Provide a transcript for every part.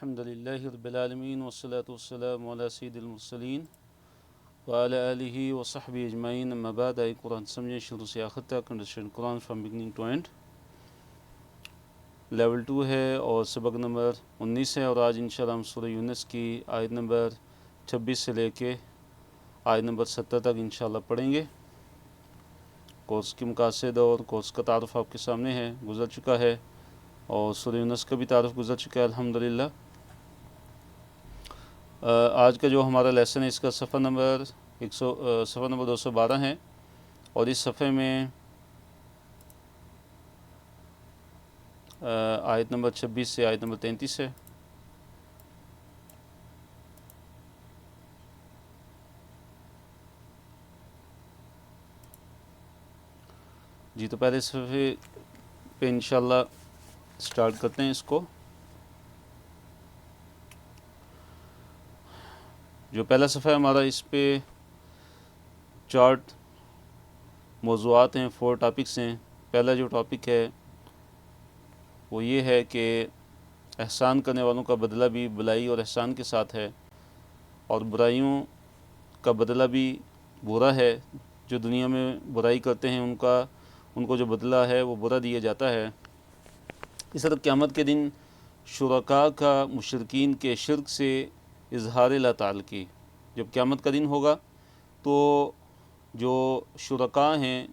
الحمد لله رب العالمين والصلاة والسلام على سید المرسلین وعلى آلہ وصحبہ اجمعین. اما بعد. آئی قرآن سمجھیں شروع سے آخر تک. Understand Quran from beginning to end. Level 2 ہے اور سبق نمبر 19 ہے، اور آج انشاءاللہ ہم سورہ یونس کی آیت نمبر 26 سے لے کے آیت نمبر 70 تک انشاءاللہ پڑھیں گے. کورس کی مقاصد اور کورس کا تعارف آپ کے سامنے ہے، گزر چکا ہے، اور سورہ یونس کا بھی تعارف گزر چکا ہے الحمدللہ. آج کا جو ہمارا لیسن ہے اس کا صفحہ نمبر 212 ہے، اور اس صفحے میں آیت نمبر 26 سے آیت نمبر 33 ہے. جی تو پہلے صفحے پہ انشاءاللہ سٹارٹ کرتے ہیں اس کو. جو پہلا صفحہ ہے ہمارا، اس پہ چارٹ موضوعات ہیں، 4 ٹاپکس ہیں. پہلا جو ٹاپک ہے وہ یہ ہے کہ احسان کرنے والوں کا بدلہ بھی بلائی اور احسان کے ساتھ ہے، اور برائیوں کا بدلہ بھی برا ہے. جو دنیا میں برائی کرتے ہیں ان کو جو بدلہ ہے وہ برا دیا جاتا ہے. اس طرح قیامت کے دن شرکاء کا مشرکین کے شرک سے اظہار لا تعلقی. جب قیامت کا دن ہوگا تو جو شرکاء ہیں،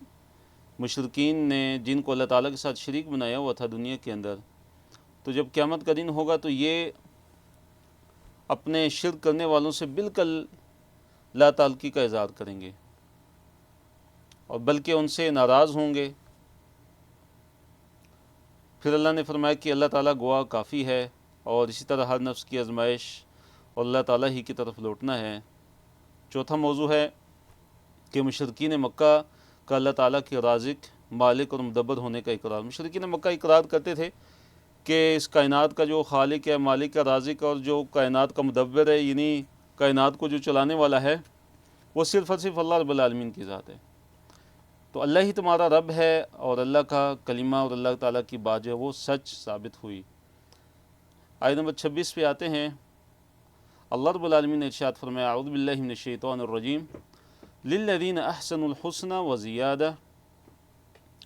مشرکین نے جن کو اللہ تعالیٰ کے ساتھ شریک بنایا ہوا تھا دنیا کے اندر، تو جب قیامت کا دن ہوگا تو یہ اپنے شرک کرنے والوں سے بالکل لا تعلقی کا اظہار کریں گے، اور بلکہ ان سے ناراض ہوں گے. پھر اللہ نے فرمایا کہ اللہ تعالیٰ گواہ کافی ہے، اور اسی طرح ہر نفس کی آزمائش اور اللہ تعالیٰ ہی کی طرف لوٹنا ہے. چوتھا موضوع ہے کہ مشرکین مکہ کا اللہ تعالیٰ کے رازق، مالک اور مدبر ہونے کا اقرار. مشرکین مکہ اقرار کرتے تھے کہ اس کائنات کا جو خالق ہے، مالک ہے، رازق، اور جو کائنات کا مدبر ہے، یعنی کائنات کو جو چلانے والا ہے، وہ صرف اور صرف اللہ رب العالمین کی ذات ہے. تو اللہ ہی تمہارا رب ہے، اور اللہ کا کلمہ اور اللہ تعالیٰ کی بات جو ہے وہ سچ ثابت ہوئی. آیت نمبر 26 پہ آتے ہیں. اللہ رب العالمین نے ارشاد فرمایا: اعوذ باللہ من الشیطان الرجیم، للذین احسنوا الحسنى وزیادہ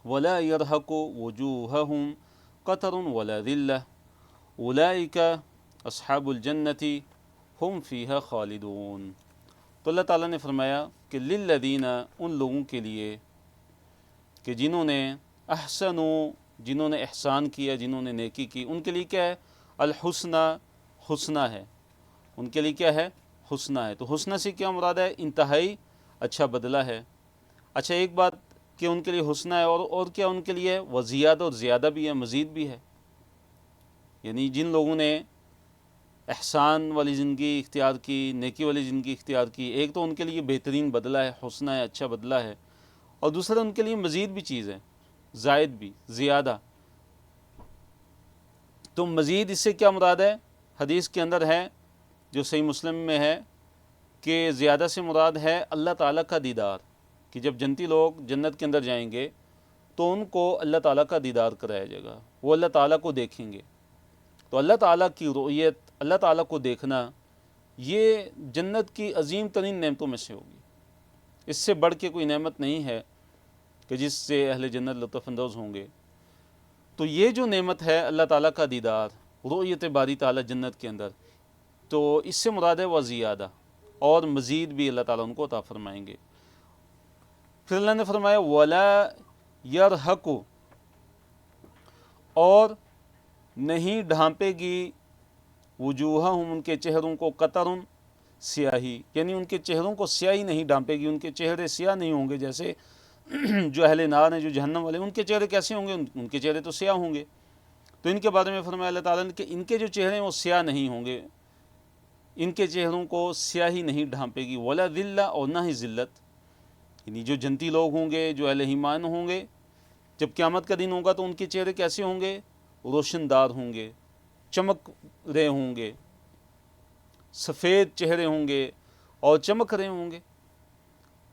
ولا يرهق وجوہہم قتر ولا ذلہ اولئک اصحاب الجنۃ ہم فیہا خالدون. تو اللہ تعالیٰ نے فرمایا کہ للذین، ان لوگوں کے لیے کہ جنہوں نے جنہوں نے احسان کیا، جنہوں نے نیکی کی، ان کے لیے کیا ہے؟ الحسنہ، حسنہ ہے. ان کے لیے کیا ہے؟ حسنہ ہے. تو حسنہ سے کیا مراد ہے؟ انتہائی اچھا بدلہ ہے. اچھا، ایک بات کہ ان کے لیے حسنہ ہے، اور کیا ان کے لیے؟ وزیادہ، اور زیادہ بھی ہے، مزید بھی ہے. یعنی جن لوگوں نے احسان والی زندگی اختیار کی، نیکی والی زندگی اختیار کی، ایک تو ان کے لیے بہترین بدلہ ہے، حسنہ ہے، اچھا بدلہ ہے، اور دوسرا ان کے لیے مزید بھی چیز ہے، زائد بھی، زیادہ. تو مزید اس سے کیا مراد ہے؟ حدیث کے اندر ہے جو صحیح مسلم میں ہے کہ زیادہ سے مراد ہے اللہ تعالیٰ کا دیدار، کہ جب جنتی لوگ جنت کے اندر جائیں گے تو ان کو اللہ تعالیٰ کا دیدار کرایا جائے گا، وہ اللہ تعالیٰ کو دیکھیں گے. تو اللہ تعالیٰ کی رؤیت، اللہ تعالیٰ کو دیکھنا، یہ جنت کی عظیم ترین نعمتوں میں سے ہوگی. اس سے بڑھ کے کوئی نعمت نہیں ہے کہ جس سے اہل جنت لطف اندوز ہوں گے. تو یہ جو نعمت ہے اللہ تعالیٰ کا دیدار، رؤیت باری تعالیٰ جنت کے اندر، تو اس سے مراد ہے وہ زیادہ، اور مزید بھی اللہ تعالیٰ ان کو عطا فرمائیں گے. پھر اللہ نے فرمایا وَلَا يَرْهَقُ، اور نہیں ڈھانپے گی وجوہہم، ان کے چہروں کو، قطر، سیاہی. یعنی ان کے چہروں کو سیاہی نہیں ڈھانپے گی، ان کے چہرے سیاہ نہیں ہوں گے. جیسے جو اہل نار ہیں، جو جہنم والے، ان کے چہرے کیسے ہوں گے؟ ان کے چہرے تو سیاہ ہوں گے. تو ان کے بارے میں فرمایا اللہ تعالیٰ نے کہ ان کے جو چہرے ہیں وہ سیاہ نہیں ہوں گے، ان کے چہروں کو سیاہی نہیں ڈھانپے گی. ولا ذلہ، اور نہ ہی ذلت. یعنی جو جنتی لوگ ہوں گے، جو اہل ایمان ہوں گے، جب قیامت کا دن ہوگا تو ان کے چہرے کیسے ہوں گے؟ روشن دار ہوں گے، چمک رہے ہوں گے، سفید چہرے ہوں گے اور چمک رہے ہوں گے.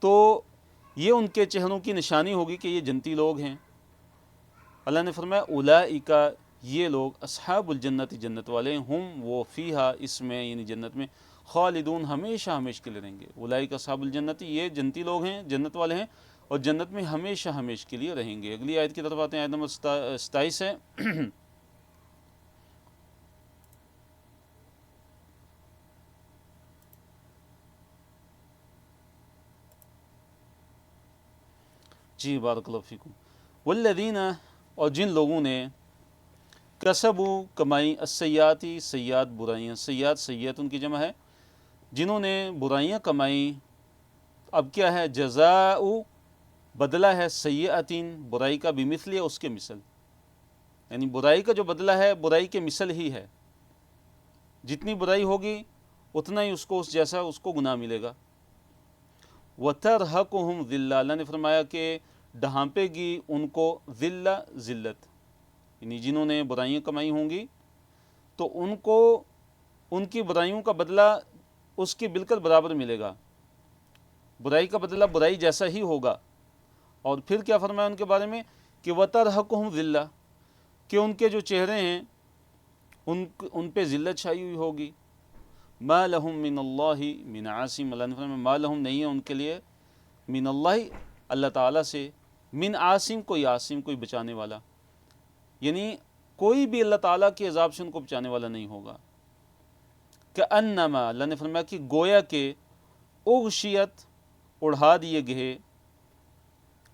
تو یہ ان کے چہروں کی نشانی ہوگی کہ یہ جنتی لوگ ہیں. اللہ نے فرمایا اولئک، یہ لوگ اصحاب الجنت جنت والے ہیں، ہم وہ فیہا اس میں یعنی جنت میں خالدون ہمیشہ ہمیشہ کے لیے رہیں گے۔ اولئک اصحاب الجنت یہ جنتی لوگ ہیں، جنت والے ہیں، اور جنت میں ہمیشہ ہمیشہ کے لیے رہیں گے۔ اگلی آیت کی طرف آتے ہیں، آیت نمبر 27 ہے۔ جی بارک اللہ فیکم۔ والذین اور جن لوگوں نے کسبوا کمائی السیئاتی سیئات برائیاں، سیئات سیئت ان کی جمع ہے، جنہوں نے برائیاں کمائی، اب کیا ہے جزاء بدلہ ہے سیئتین برائی کا بمثل اس کے مثل، یعنی برائی کا جو بدلہ ہے برائی کے مثل ہی ہے، جتنی برائی ہوگی اتنا ہی اس کو اس جیسا اس کو گناہ ملے گا۔ وَتَرْهَقُهُمْ ذِلَّةٌ اللہ نے فرمایا کہ ڈھانپے گی ان کو ذلہ ذلت، یعنی جنہوں نے برائیاں کمائی ہوں گی تو ان کو ان کی برائیوں کا بدلہ اس کے بالکل برابر ملے گا، برائی کا بدلہ برائی جیسا ہی ہوگا۔ اور پھر کیا فرمایا ان کے بارے میں کہ وَتَرْهَقُهُمْ ذِلَّةٌ کہ ان کے جو چہرے ہیں ان پہ ذلت چھائی ہوئی ہوگی۔ ما لہم من اللہ من عاصم، اللہ نے فرمایا ما لہم نہیں ہے ان کے لیے من اللہ اللہ تعالیٰ سے، من عاصم کوئی عاصم کوئی بچانے والا، یعنی کوئی بھی اللہ تعالیٰ کے عذاب سے ان کو بچانے والا نہیں ہوگا۔ کأنما اللہ نے فرمایا کہ گویا کہ اغشیت اڑھا دیے گئے،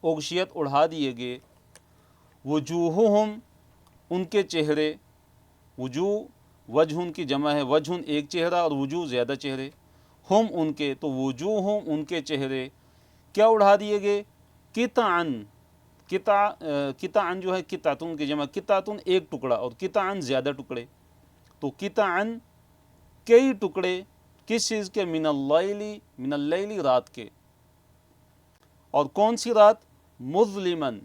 اغشیت اڑھا دیے گئے، وجوہہم ان کے چہرے، وجوہ وجہ ان کی جمع ہے، وجہ ایک چہرہ اور وجوہ زیادہ چہرے، ہم ان کے تو وجوہہم ان کے چہرے کیا اڑھا دیے گئے، قطعاً قطعاً جو ہے قطعتن کی جمع، قطعتن ایک ٹکڑا اور قطعاً زیادہ ٹکڑے، تو قطعاً کئی ٹکڑے کس چیز کے، من اللیل رات کے، اور کون سی رات، مظلمن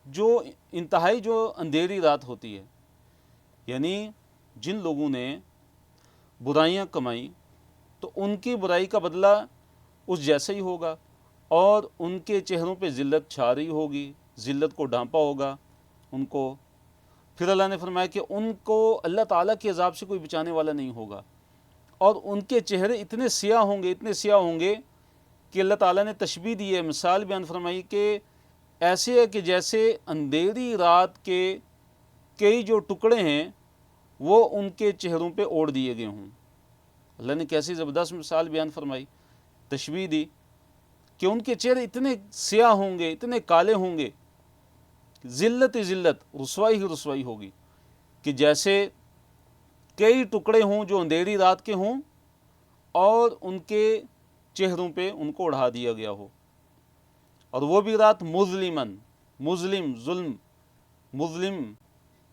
جو انتہائی جو اندھیری رات ہوتی ہے، یعنی جن لوگوں نے برائیاں کمائی تو ان کی برائی کا بدلہ اس جیسا ہی ہوگا، اور ان کے چہروں پہ ذلت چھا رہی ہوگی، ذلت کو ڈھانپا ہوگا ان کو۔ پھر اللہ نے فرمایا کہ ان کو اللہ تعالیٰ کے عذاب سے کوئی بچانے والا نہیں ہوگا، اور ان کے چہرے اتنے سیاہ ہوں گے، اتنے سیاہ ہوں گے کہ اللہ تعالیٰ نے تشبیہ دی ہے، مثال بیان فرمائی کہ ایسے ہے کہ جیسے اندھیری رات کے کئی جو ٹکڑے ہیں وہ ان کے چہروں پہ اوڑ دیے گئے ہوں۔ اللہ نے کیسی زبردست مثال بیان فرمائی، تشبیہ دی کہ ان کے چہرے اتنے سیاہ ہوں گے، اتنے کالے ہوں گے، ذلت ہی ذلت، رسوائی ہی رسوائی ہوگی، کہ جیسے کئی ٹکڑے ہوں جو اندھیری رات کے ہوں اور ان کے چہروں پہ ان کو اڑھا دیا گیا ہو، اور وہ بھی رات مظلمن، مظلم ظلم، مظلم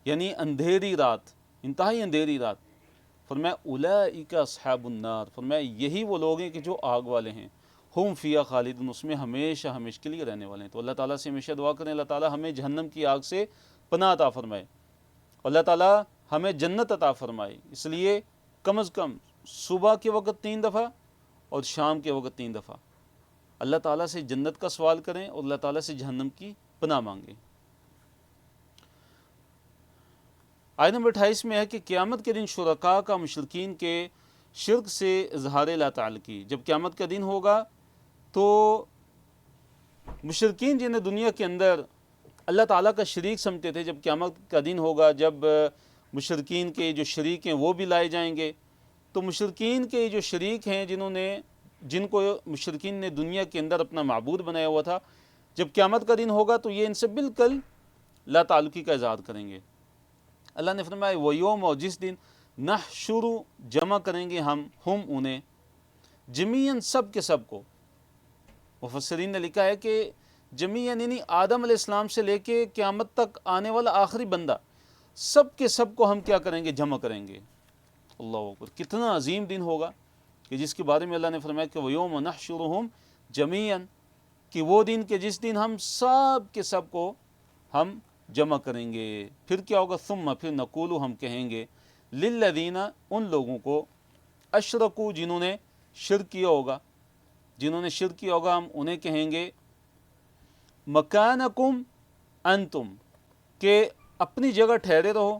یعنی اندھیری رات، انتہائی اندھیری رات۔ فرمایا اولئک اصحاب النار، فرمایا یہی وہ لوگ ہیں کہ جو آگ والے ہیں، ہم فیہا خالدون اس میں ہمیشہ ہمیشہ کے لیے رہنے والے ہیں۔ تو اللہ تعالیٰ سے ہمیشہ دعا کریں اللہ تعالیٰ ہمیں جہنم کی آگ سے پناہ عطا فرمائے، اللہ تعالیٰ ہمیں جنت عطا فرمائے۔ اس لیے کم از کم صبح کے وقت 3 دفعہ اور شام کے وقت 3 دفعہ اللہ تعالیٰ سے جنت کا سوال کریں اور اللہ تعالیٰ سے جہنم کی پناہ مانگیں۔ آیت نمبر 28 میں ہے کہ قیامت کے دن شرکاء کا مشرکین کے شرک سے اظہار لا تعلقی، جب قیامت کا دن ہوگا تو مشرکین جنہیں دنیا کے اندر اللہ تعالیٰ کا شریک سمجھتے تھے، جب قیامت کا دن ہوگا، جب مشرکین کے جو شریک ہیں وہ بھی لائے جائیں گے، تو مشرکین کے جو شریک ہیں جن کو مشرکین نے دنیا کے اندر اپنا معبود بنایا ہوا تھا، جب قیامت کا دن ہوگا تو یہ ان سے بالکل لا تعلقی کا اظہار کریں گے۔ اللہ نے فرمایا وہ یوم، اور جس دن نحشر جمع کریں گے ہم انہیں جمیعاً سب کے سب کو، مفسرین نے لکھا ہے کہ جمیعاً یعنی آدم علیہ السلام سے لے کے قیامت تک آنے والا آخری بندہ، سب کے سب کو ہم کیا کریں گے، جمع کریں گے۔ اللہ اکبر، کتنا عظیم دن ہوگا کہ جس کے بارے میں اللہ نے فرمایا کہ وَيَوْمَ نَحْشُرُهُمْ جَمِيعًا، کہ وہ دن کہ جس دن ہم سب کے سب کو ہم جمع کریں گے۔ پھر کیا ہوگا، ثم پھر نقول ہم کہیں گے للذین ان لوگوں کو اشرکو جنہوں نے شرک کیا ہوگا، ہم انہیں کہیں گے مکانکم انتم، کہ اپنی جگہ ٹھہرے رہو،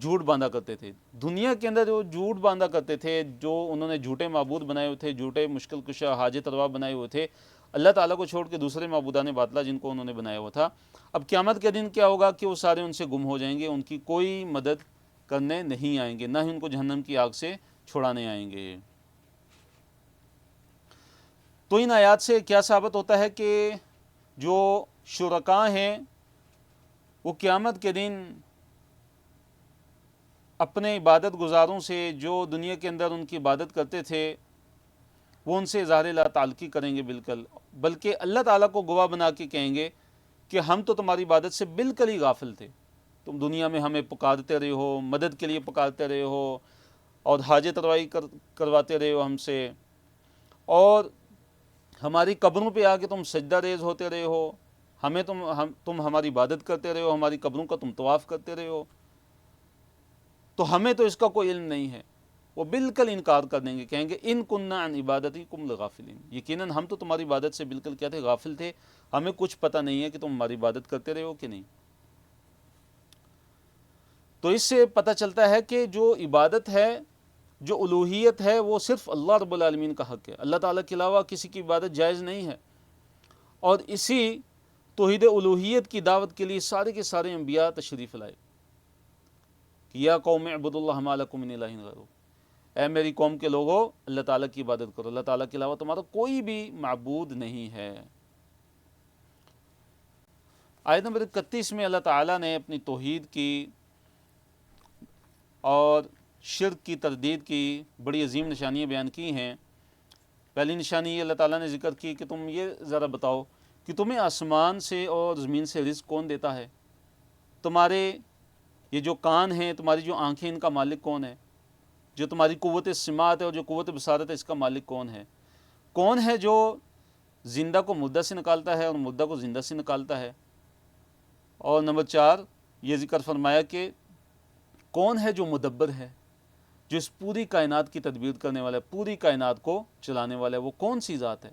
جھوٹ باندھا کرتے تھے، دنیا کے اندر جو جھوٹ باندھا کرتے تھے، جو انہوں نے جھوٹے معبود بنائے ہوئے تھے، جھوٹے مشکل کشا حاجت روا بنائے ہوئے تھے، اللہ تعالیٰ کو چھوڑ کے دوسرے معبودان باطلہ جن کو انہوں نے بنایا ہوا تھا، اب قیامت کے دن کیا ہوگا کہ وہ سارے ان سے گم ہو جائیں گے، ان کی کوئی مدد کرنے نہیں آئیں گے، نہ ہی ان کو جہنم کی آگ سے چھڑانے آئیں گے۔ تو ان آیات سے کیا ثابت ہوتا ہے کہ جو شرکاء ہیں وہ قیامت کے دن اپنے عبادت گزاروں سے جو دنیا کے اندر ان کی عبادت کرتے تھے وہ ان سے اظہار لا تعلقی کریں گے، بلکہ اللہ تعالیٰ کو گواہ بنا کے کہیں گے کہ ہم تو تمہاری عبادت سے بالکل ہی غافل تھے، تم دنیا میں ہمیں پکارتے رہے ہو، مدد کے لیے پکارتے رہے ہو، اور حاجت روائی کرواتے رہے ہو ہم سے، اور ہماری قبروں پہ آ کے تم سجدہ ریز ہوتے رہے ہو، تم ہماری عبادت کرتے رہے ہو، ہماری قبروں کا تم طواف کرتے رہے ہو، تو ہمیں تو اس کا کوئی علم نہیں ہے۔ وہ بالکل انکار کر دیں گے، کہیں گے ان کننا عن عبادتکم لغافلین، یقیناً ہم تو تمہاری عبادت سے بالکل کیا تھے، غافل تھے، ہمیں کچھ پتہ نہیں ہے کہ تم ہماری عبادت کرتے رہے ہو کہ نہیں۔ تو اس سے پتہ چلتا ہے کہ جو عبادت ہے، جو الوہیت ہے، وہ صرف اللہ رب العالمین کا حق ہے، اللہ تعالیٰ کے علاوہ کسی کی عبادت جائز نہیں ہے۔ اور اسی توحید الوہیت کی دعوت کے لیے سارے کے سارے انبیاء تشریف لائے کہ یا قوم اعبدوا اللہ ما لکم من الہ غیرہ، اے میری قوم کے لوگوں اللہ تعالیٰ کی عبادت کرو، اللہ تعالیٰ کے علاوہ تمہارا کوئی بھی معبود نہیں ہے۔ آیت نمبر 31 میں اللہ تعالیٰ نے اپنی توحید کی اور شرک کی تردید کی بڑی عظیم نشانیاں بیان کی ہیں۔ پہلی نشانی یہ اللہ تعالیٰ نے ذکر کی کہ تم یہ ذرا بتاؤ کہ تمہیں آسمان سے اور زمین سے رزق کون دیتا ہے، تمہارے یہ جو کان ہیں، تمہاری جو آنکھیں، ان کا مالک کون ہے، جو تمہاری قوت سماعت ہے اور جو قوت بصارت ہے، اس کا مالک کون ہے جو زندہ کو مردہ سے نکالتا ہے اور مردہ کو زندہ سے نکالتا ہے، اور نمبر 4 یہ ذکر فرمایا کہ کون ہے جو مدبر ہے، جو اس پوری کائنات کی تدبیر کرنے والا ہے، پوری کائنات کو چلانے والا ہے، وہ کون سی ذات ہے۔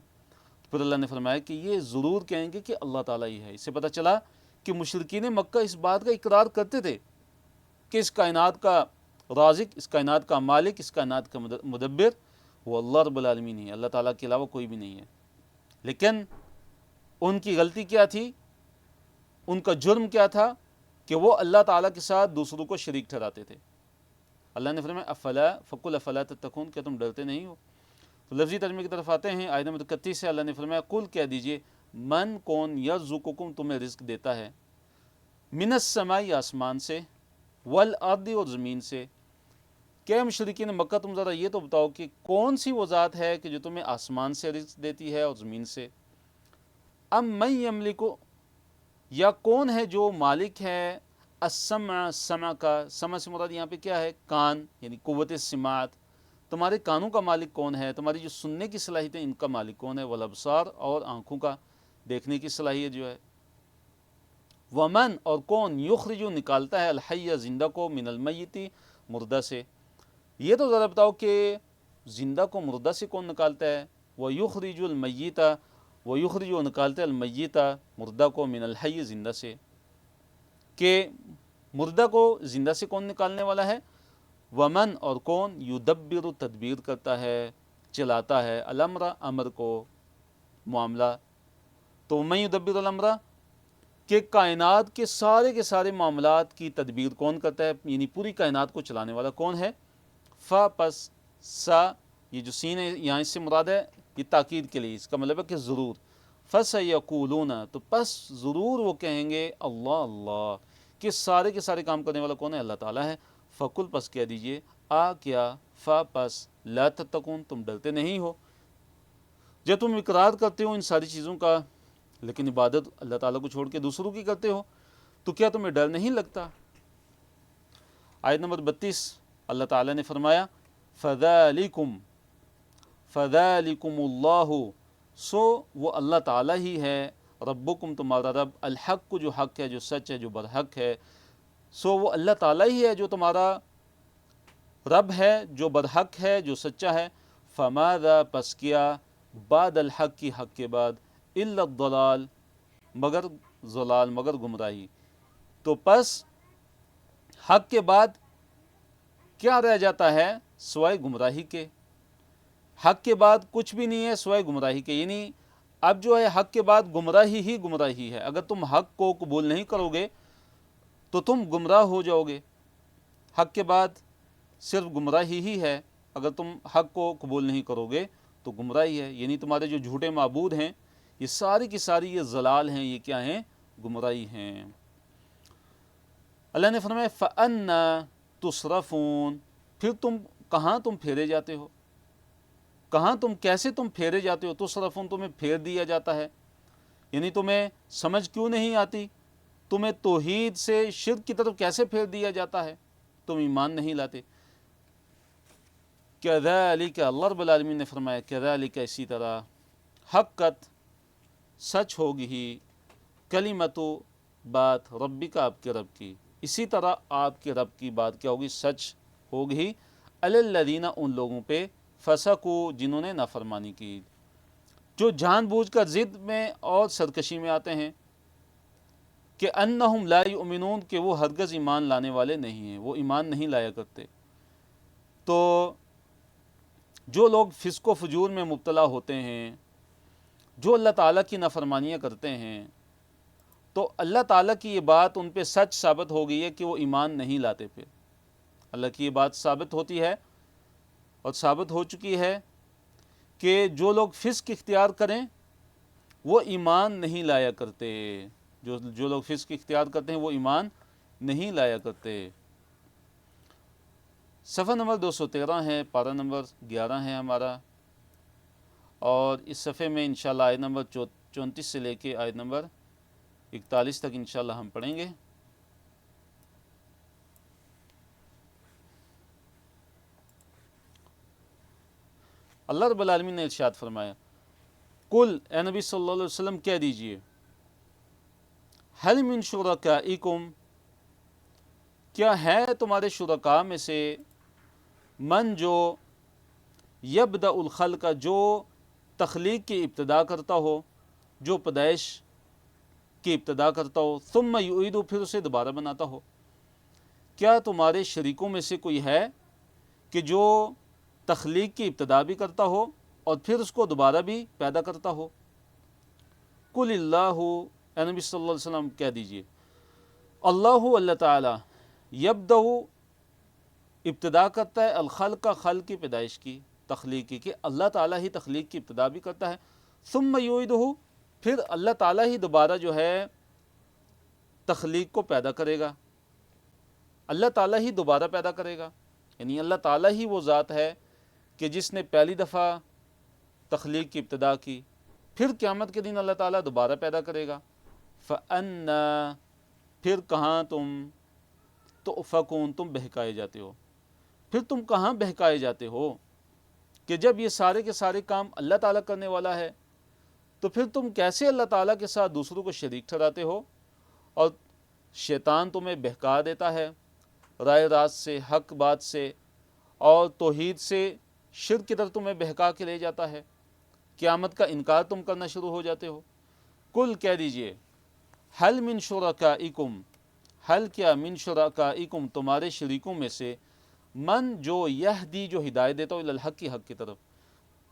پھر اللہ نے فرمایا کہ یہ ضرور کہیں گے کہ اللہ تعالیٰ ہی ہے۔ اس سے پتہ چلا کہ مشرکین مکہ اس بات کا اقرار کرتے تھے کہ اس کائنات کا رازق، اس کائنات کا مالک، اس کائنات کا مدبر وہ اللہ رب العالمین ہے، اللہ تعالیٰ کے علاوہ کوئی بھی نہیں ہے۔ لیکن ان کی غلطی کیا تھی، ان کا جرم کیا تھا کہ وہ اللہ تعالیٰ کے ساتھ دوسروں کو شریک ٹھہراتے تھے۔ اللہ نے فرمایا فقل افلا تتقون، کیا تم ڈرتے نہیں ہو؟ تو لفظی ترجمے کی طرف آتے ہیں، آیت نمبر 31 سے اللہ نے فرمایا قل کہہ دیجئے من کون یرزقکم تمہیں رزق دیتا ہے، من السماء آسمان سے، والارض اور زمین سے۔ کہ مشرکین مکہ تم ذرا یہ تو بتاؤ کہ کون سی وہ ذات ہے کہ جو تمہیں آسمان سے رزق دیتی ہے اور زمین سے، ام من یملک، یا کون ہے جو مالک ہے، السمع، سمع کا، سمع سے مراد یہاں پہ کیا ہے، کان، یعنی قوت سماعت، تمہارے کانوں کا مالک کون ہے، تمہاری جو سننے کی صلاحیت ہے ان کا مالک کون ہے، والابصار، اور آنکھوں کا دیکھنے کی صلاحیت جو ہے، ومن، اور کون، یخرج، نکالتا ہے، الحی، زندہ کو، من المیت، مردہ سے۔ یہ تو ذرا بتاؤ کہ زندہ کو مردہ سے کون نکالتا ہے، ویخرج المیت، ویخرج، نکالتا ہے، المیت، مردہ کو، من الحی، زندہ سے، کہ مردہ کو زندہ سے کون نکالنے والا ہے، ومن، اور کون، یدبر، تدبیر کرتا ہے، چلاتا ہے، الامر، امر کو، معاملہ۔ تو من یدبر الامر، کہ کائنات کے سارے معاملات کی تدبیر کون کرتا ہے، یعنی پوری کائنات کو چلانے والا کون ہے، پس سا، یہ جو سین ہے یہاں اس سے مراد ہے یہ تاکید کے لیے، اس کا مطلب ہے کہ ضرور، فسیقولون، تو پس ضرور وہ کہیں گے اللہ اللہ، کہ سارے کے سارے کام کرنے والا کون ہے، اللہ تعالیٰ ہے۔ فقل، پس کہہ دیجئے، کیا، پس لا تتقون، تم ڈرتے نہیں ہو، جب تم اقرار کرتے ہو ان ساری چیزوں کا لیکن عبادت اللہ تعالیٰ کو چھوڑ کے دوسروں کی کرتے ہو، تو کیا تمہیں ڈر نہیں لگتا۔ آیت نمبر 32 اللہ تعالیٰ نے فرمایا فذالکم اللہ، سو وہ اللہ تعالیٰ ہی ہے، ربکم، تمہارا رب، الحق، جو حق ہے، جو سچ ہے، جو برحق ہے، سو وہ اللہ تعالیٰ ہی ہے جو تمہارا رب ہے، جو برحق ہے، جو سچا ہے۔ فماذا، پس کیا، بعد الحق، کی حق کے بعد، الا الضلال، مگر ضلال، مگر گمراہی۔ تو پس حق کے بعد کیا رہ جاتا ہے سوائے گمراہی کے، حق کے بعد کچھ بھی نہیں ہے سوائے گمراہی کے، یعنی اب جو ہے حق کے بعد گمراہی ہی گمراہی ہے، اگر تم حق کو قبول نہیں کرو گے تو تم گمراہ ہو جاؤ گے، حق کے بعد صرف گمراہی ہی ہے، اگر تم حق کو قبول نہیں کرو گے تو گمراہی ہے، یعنی تمہارے جو جھوٹے معبود ہیں یہ ساری کی ساری یہ ضلال ہیں، یہ کیا ہیں؟ گمراہی ہیں۔ اللہ نے فرمایا فَأَنَّا تُصْرَفُونَ، پھر کہاں تم پھیرے جاتے ہو، کہاں کیسے تم پھیرے جاتے ہو؟ تصرفون، تمہیں پھیر دیا جاتا ہے، یعنی تمہیں سمجھ کیوں نہیں آتی؟ تمہیں توحید سے شرک کی طرف کیسے پھیر دیا جاتا ہے؟ تم ایمان نہیں لاتے۔ کذالک، اللہ رب العالمین نے فرمایا کذالک، اسی طرح، حقت، سچ ہوگی ہی، کلمت، بات، ربی کا، آپ کے رب کی، اسی طرح آپ کے رب کی بات کیا ہوگی؟ سچ ہوگی، علی الذین، ان لوگوں پہ، فسقوا، جنہوں نے نافرمانی کی، جو جان بوجھ کر ضد میں اور سرکشی میں آتے ہیں، کہ انہم لا یؤمنون، کہ وہ ہرگز ایمان لانے والے نہیں ہیں، وہ ایمان نہیں لایا کرتے۔ تو جو لوگ فسق و فجور میں مبتلا ہوتے ہیں، جو اللہ تعالیٰ کی نافرمانیاں کرتے ہیں، تو اللہ تعالیٰ کی یہ بات ان پہ سچ ثابت ہو گئی ہے کہ وہ ایمان نہیں لاتے، پھر اللہ کی یہ بات ثابت ہوتی ہے اور ثابت ہو چکی ہے کہ جو لوگ فسق اختیار کریں وہ ایمان نہیں لایا کرتے، جو لوگ فسق اختیار کرتے ہیں وہ ایمان نہیں لایا کرتے۔ صفحہ نمبر 213 ہے، پارہ نمبر 11 ہے ہمارا، اور اس صفحے میں انشاءاللہ آیت نمبر 34 سے لے کے آیت نمبر 41 تک انشاءاللہ ہم پڑھیں گے۔ اللہ رب العالمین نے ارشاد فرمایا، قل، اے نبی صلی اللہ علیہ وسلم کہہ دیجئے، هل من شرکائکم، کیا ہے تمہارے شرکاء میں سے، من، جو، یبدأ الخلق، جو تخلیق کی ابتدا کرتا ہو، جو پیدائش کی ابتدا کرتا ہو، ثم یعید، پھر اسے دوبارہ بناتا ہو، کیا تمہارے شریکوں میں سے کوئی ہے کہ جو تخلیق کی ابتدا بھی کرتا ہو اور پھر اس کو دوبارہ بھی پیدا کرتا ہو؟ قل اللہ، اے نبی صلی اللہ علیہ وسلم کہہ دیجئے، اللہ تعالی، یبدأ، ابتدا کرتا ہے، الخلق، کا خلق کی، پیدائش کی، تخلیق کی، کہ اللہ تعالیٰ ہی تخلیق کی ابتدا بھی کرتا ہے، ثم یعیدہ، پھر اللہ تعالیٰ ہی دوبارہ جو ہے تخلیق کو پیدا کرے گا، اللہ تعالیٰ ہی دوبارہ پیدا کرے گا، یعنی اللہ تعالیٰ ہی وہ ذات ہے کہ جس نے پہلی دفعہ تخلیق کی ابتدا کی، پھر قیامت کے دن اللہ تعالیٰ دوبارہ پیدا کرے گا۔ فَأَنَّا، پھر کہاں تم، تؤفکون، تم بہکائے جاتے ہو، پھر تم کہاں بہکائے جاتے ہو، کہ جب یہ سارے کے سارے کام اللہ تعالیٰ کرنے والا ہے تو پھر تم کیسے اللہ تعالیٰ کے ساتھ دوسروں کو شریک ٹھہراتے ہو، اور شیطان تمہیں بہکا دیتا ہے رائے راست سے، حق بات سے، اور توحید سے شرک کی طرف تمہیں بہکا کے لے جاتا ہے، قیامت کا انکار تم کرنا شروع ہو جاتے ہو۔ قل، کہہ دیجئے، حل من شرکائکم، حل کیا، من شرکائکم، تمہارے شریکوں میں سے، من، جو، یہدی، جو ہدایت دیتا ہو، الی الحق، کی، حق کی طرف۔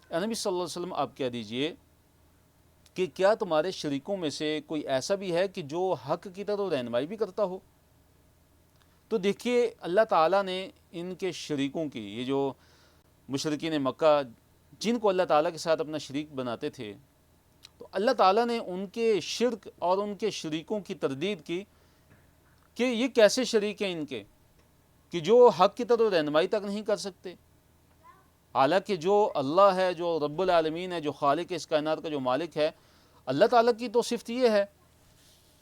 اے نبی صلی اللہ علیہ وسلم آپ کہہ دیجئے کہ کیا تمہارے شریکوں میں سے کوئی ایسا بھی ہے کہ جو حق کی طرف رہنمائی بھی کرتا ہو؟ تو دیکھیے اللہ تعالیٰ نے ان کے شریکوں کی، یہ جو مشرکین مکہ جن کو اللہ تعالیٰ کے ساتھ اپنا شریک بناتے تھے، تو اللہ تعالیٰ نے ان کے شرک اور ان کے شریکوں کی تردید کی کہ یہ کیسے شریک ہیں ان کے، کہ جو حق کی طرف رہنمائی تک نہیں کر سکتے، حالانکہ جو اللہ ہے، جو رب العالمین ہے، جو خالق اس کائنات کا جو مالک ہے، اللہ تعالیٰ کی تو صفت یہ ہے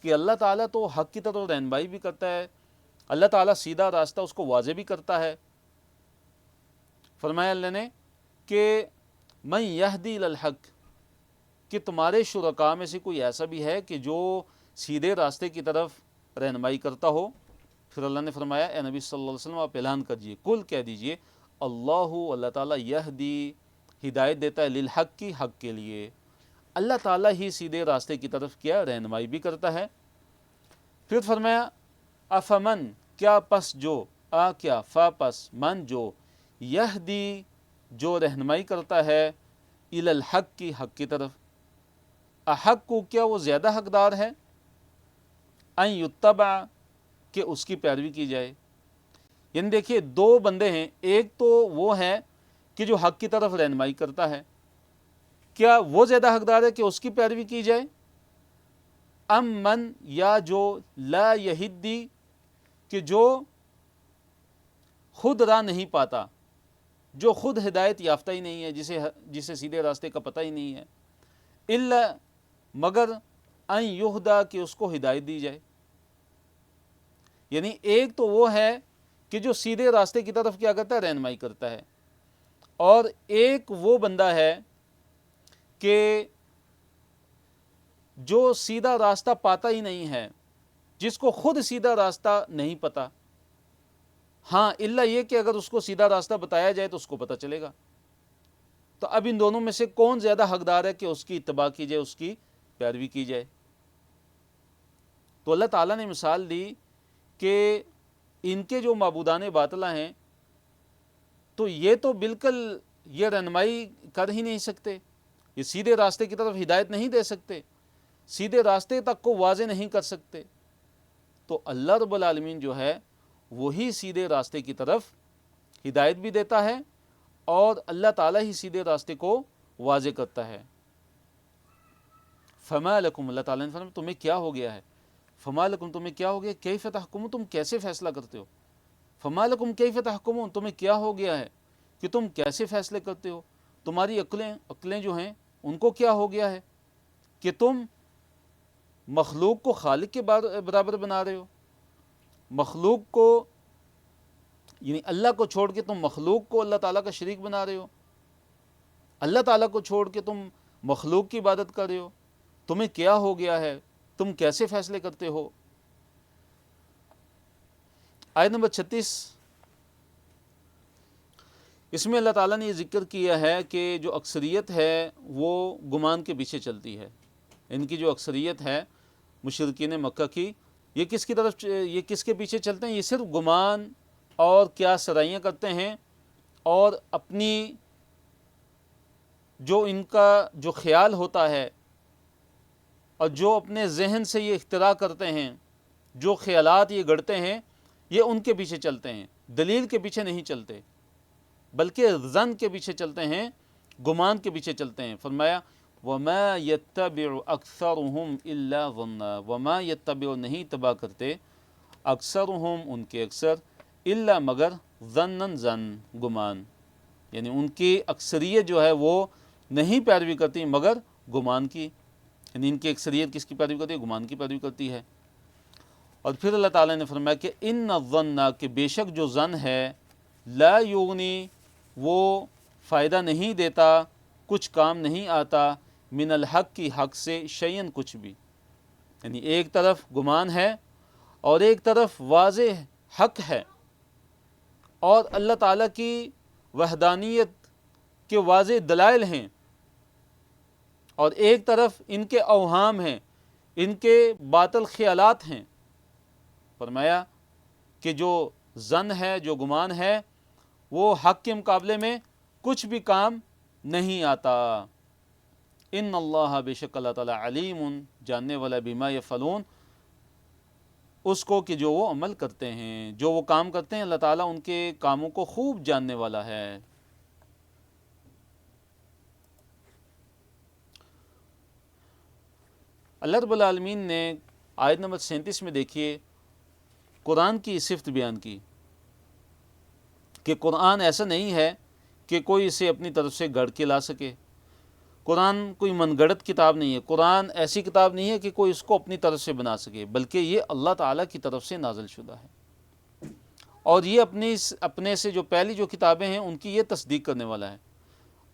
کہ اللہ تعالیٰ تو حق کی طرف رہنمائی بھی کرتا ہے، اللہ تعالیٰ سیدھا راستہ اس کو واضح بھی کرتا ہے۔ فرمایا اللہ نے کہ من یہدی الی الحق، کہ تمہارے شرکاء میں سے کوئی ایسا بھی ہے کہ جو سیدھے راستے کی طرف رہنمائی کرتا ہو؟ پھر اللہ نے فرمایا، اے نبی صلی اللہ علیہ وسلم آپ اعلان کیجیے، قل، کہہ دیجیے، اللہ تعالیٰ، یہدی، ہدایت دیتا ہے، للحق، کی، حق کے لیے، اللہ تعالیٰ ہی سیدھے راستے کی طرف کیا رہنمائی بھی کرتا ہے۔ پھر فرمایا، افمن، کیا، پس جو، کیا فا پس من جو یہدی جو رہنمائی کرتا ہے الی الحق کی حق کی طرف، احق کو کیا وہ زیادہ حقدار ہے، ان یتبع کہ اس کی پیروی کی جائے۔ یعنی دیکھیے دو بندے ہیں، ایک تو وہ ہے کہ جو حق کی طرف رہنمائی کرتا ہے، کیا وہ زیادہ حقدار ہے کہ اس کی پیروی کی جائے، ام من یا جو لا یہدی کہ جو خود راہ نہیں پاتا، جو خود ہدایت یافتہ ہی نہیں ہے، جسے سیدھے راستے کا پتہ ہی نہیں ہے، الا مگر ان یہدا کہ اس کو ہدایت دی جائے۔ یعنی ایک تو وہ ہے کہ جو سیدھے راستے کی طرف کیا کرتا ہے، رہنمائی کرتا ہے، اور ایک وہ بندہ ہے کہ جو سیدھا راستہ پاتا ہی نہیں ہے، جس کو خود سیدھا راستہ نہیں پتا۔ ہاں الا یہ کہ اگر اس کو سیدھا راستہ بتایا جائے تو اس کو پتہ چلے گا۔ تو اب ان دونوں میں سے کون زیادہ حقدار ہے کہ اس کی اتباع کی جائے، اس کی پیروی کی جائے؟ تو اللہ تعالیٰ نے مثال دی کہ ان کے جو معبودان باطلہ ہیں تو یہ تو بالکل یہ رہنمائی کر ہی نہیں سکتے، یہ سیدھے راستے کی طرف ہدایت نہیں دے سکتے، سیدھے راستے تک کو واضح نہیں کر سکتے۔ تو اللہ رب العالمین جو ہے وہی سیدھے راستے کی طرف ہدایت بھی دیتا ہے، اور اللہ تعالیٰ ہی سیدھے راستے کو واضح کرتا ہے۔ فما لکم، اللہ تعالیٰ نے فرمایا تمہیں کیا ہو گیا ہے، فما لکم تمہیں کیا ہو گیا، کیف تحکمون تم کیسے فیصلہ کرتے ہو، فما لکم کیف تحکمون تمہیں کیا ہو گیا ہے کہ تم کیسے فیصلے کرتے ہو، تمہاری عقلیں جو ہیں ان کو کیا ہو گیا ہے کہ تم مخلوق کو خالق کے برابر بنا رہے ہو، مخلوق کو یعنی اللہ کو چھوڑ کے تم مخلوق کو اللہ تعالیٰ کا شریک بنا رہے ہو، اللہ تعالیٰ کو چھوڑ کے تم مخلوق کی عبادت کر رہے ہو، تمہیں کیا ہو گیا ہے، تم کیسے فیصلے کرتے ہو۔ آیت نمبر 36، اس میں اللہ تعالیٰ نے یہ ذکر کیا ہے کہ جو اکثریت ہے وہ گمان کے پیچھے چلتی ہے، ان کی جو اکثریت ہے مشرکین مکہ کی، یہ کس کے پیچھے چلتے ہیں، یہ صرف گمان اور کیا سرائیاں کرتے ہیں، اور اپنی جو ان کا جو خیال ہوتا ہے اور جو اپنے ذہن سے یہ اختراع کرتے ہیں، جو خیالات یہ گڑتے ہیں، یہ ان کے پیچھے چلتے ہیں، دلیل کے پیچھے نہیں چلتے، بلکہ ظن کے پیچھے چلتے ہیں، گمان کے پیچھے چلتے ہیں۔ فرمایا وَمَا يَتَّبِعُ أَكْثَرُهُمْ إِلَّا ظَنًّا، وَمَا يَتَّبِعُ نہیں اتباع کرتے، اکثرہم ان کے اکثر، الا مگر ظنًا ظن گمان، یعنی ان کی اکثریت جو ہے وہ نہیں پیروی کرتی مگر گمان کی، یعنی ان کی اکثریت کس کی پیروی کرتی ہے، گمان کی پیروی کرتی ہے۔ اور پھر اللہ تعالیٰ نے فرمایا کہ ان الظن کہ بے شک جو ظن ہے، لا یغنی وہ فائدہ نہیں دیتا، کچھ کام نہیں آتا، من الحق کی حق سے شیئن کچھ بھی، یعنی ایک طرف گمان ہے اور ایک طرف واضح حق ہے، اور اللہ تعالیٰ کی وحدانیت کے واضح دلائل ہیں، اور ایک طرف ان کے اوہام ہیں، ان کے باطل خیالات ہیں۔ فرمایا کہ جو ظن ہے، جو گمان ہے، وہ حق کے مقابلے میں کچھ بھی کام نہیں آتا۔ ان اللہ بے شک اللہ تعالیٰ علیم جاننے والا بما یفعلون اس کو کہ جو وہ عمل کرتے ہیں، جو وہ کام کرتے ہیں، اللہ تعالیٰ ان کے کاموں کو خوب جاننے والا ہے۔ اللہ رب العالمین نے آیت نمبر 37 میں دیکھیے قرآن کی صفت بیان کی کہ قرآن ایسا نہیں ہے کہ کوئی اسے اپنی طرف سے گڑھ کے لا سکے، قرآن کوئی من گڑت کتاب نہیں ہے، قرآن ایسی کتاب نہیں ہے کہ کوئی اس کو اپنی طرف سے بنا سکے، بلکہ یہ اللہ تعالیٰ کی طرف سے نازل شدہ ہے، اور یہ اپنے سے جو پہلی جو کتابیں ہیں ان کی یہ تصدیق کرنے والا ہے،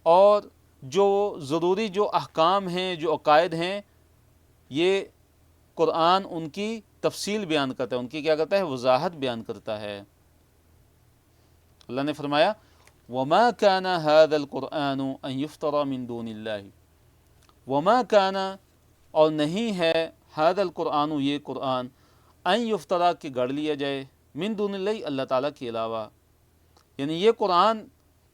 اور جو ضروری جو احکام ہیں، جو عقائد ہیں، یہ قرآن ان کی تفصیل بیان کرتا ہے، ان کی کیا کرتا ہے، وضاحت بیان کرتا ہے۔ اللہ نے فرمایا وَمَا كَانَ هَذَا الْقُرْآنُ أَن يُفْتَرَى مِن دُونِ اللَّهِ، وَمَا كَانَ اور نہیں ہے، هَذَا الْقُرْآنُ یہ قرآن، أَن يُفْتَرَى کہ گڑھ لیا جائے، من دون اللہ، اللہ تعالیٰ کے علاوہ. یعنی یہ قرآن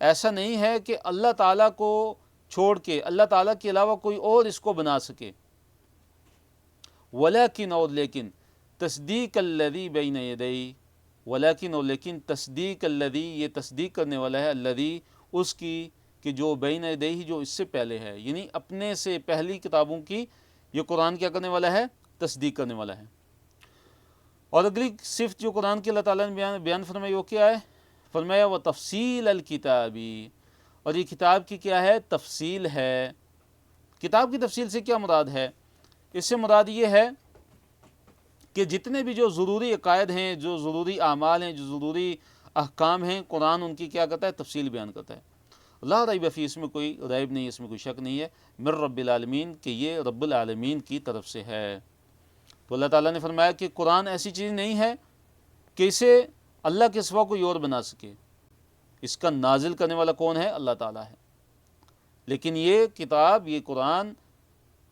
ایسا نہیں ہے کہ اللہ تعالیٰ کو چھوڑ کے اللہ تعالیٰ کے علاوہ کوئی اور اس کو بنا سکے. ولیکن، اور لیکن، تصدیق الذی بین یدیہ، ولیکن اور لیکن، تصدیق الذی، یہ تصدیق کرنے والا ہے، الذی اس کی کہ جو بین یدیہ، جو اس سے پہلے ہے. یعنی اپنے سے پہلی کتابوں کی یہ قرآن کیا کرنے والا ہے؟ تصدیق کرنے والا ہے. اور اگلی صفت جو قرآن کی اللہ تعالیٰ نے بیان فرمائی وہ کیا ہے؟ فرمایا وہ تفصیل الکتابی، اور یہ کتاب کی کیا ہے؟ تفصیل ہے. کتاب کی تفصیل سے کیا مراد ہے؟ اس سے مراد یہ ہے کہ جتنے بھی جو ضروری عقائد ہیں، جو ضروری اعمال ہیں، جو ضروری احکام ہیں، قرآن ان کی کیا کرتا ہے؟ تفصیل بیان کرتا ہے. لا ریب فیہ، اس میں کوئی ریب نہیں، اس میں کوئی شک نہیں ہے. من رب العالمین، کہ یہ رب العالمین کی طرف سے ہے. تو اللہ تعالیٰ نے فرمایا کہ قرآن ایسی چیز نہیں ہے کہ اسے اللہ کے سوا کوئی اور بنا سکے. اس کا نازل کرنے والا کون ہے؟ اللہ تعالیٰ ہے. لیکن یہ کتاب، یہ قرآن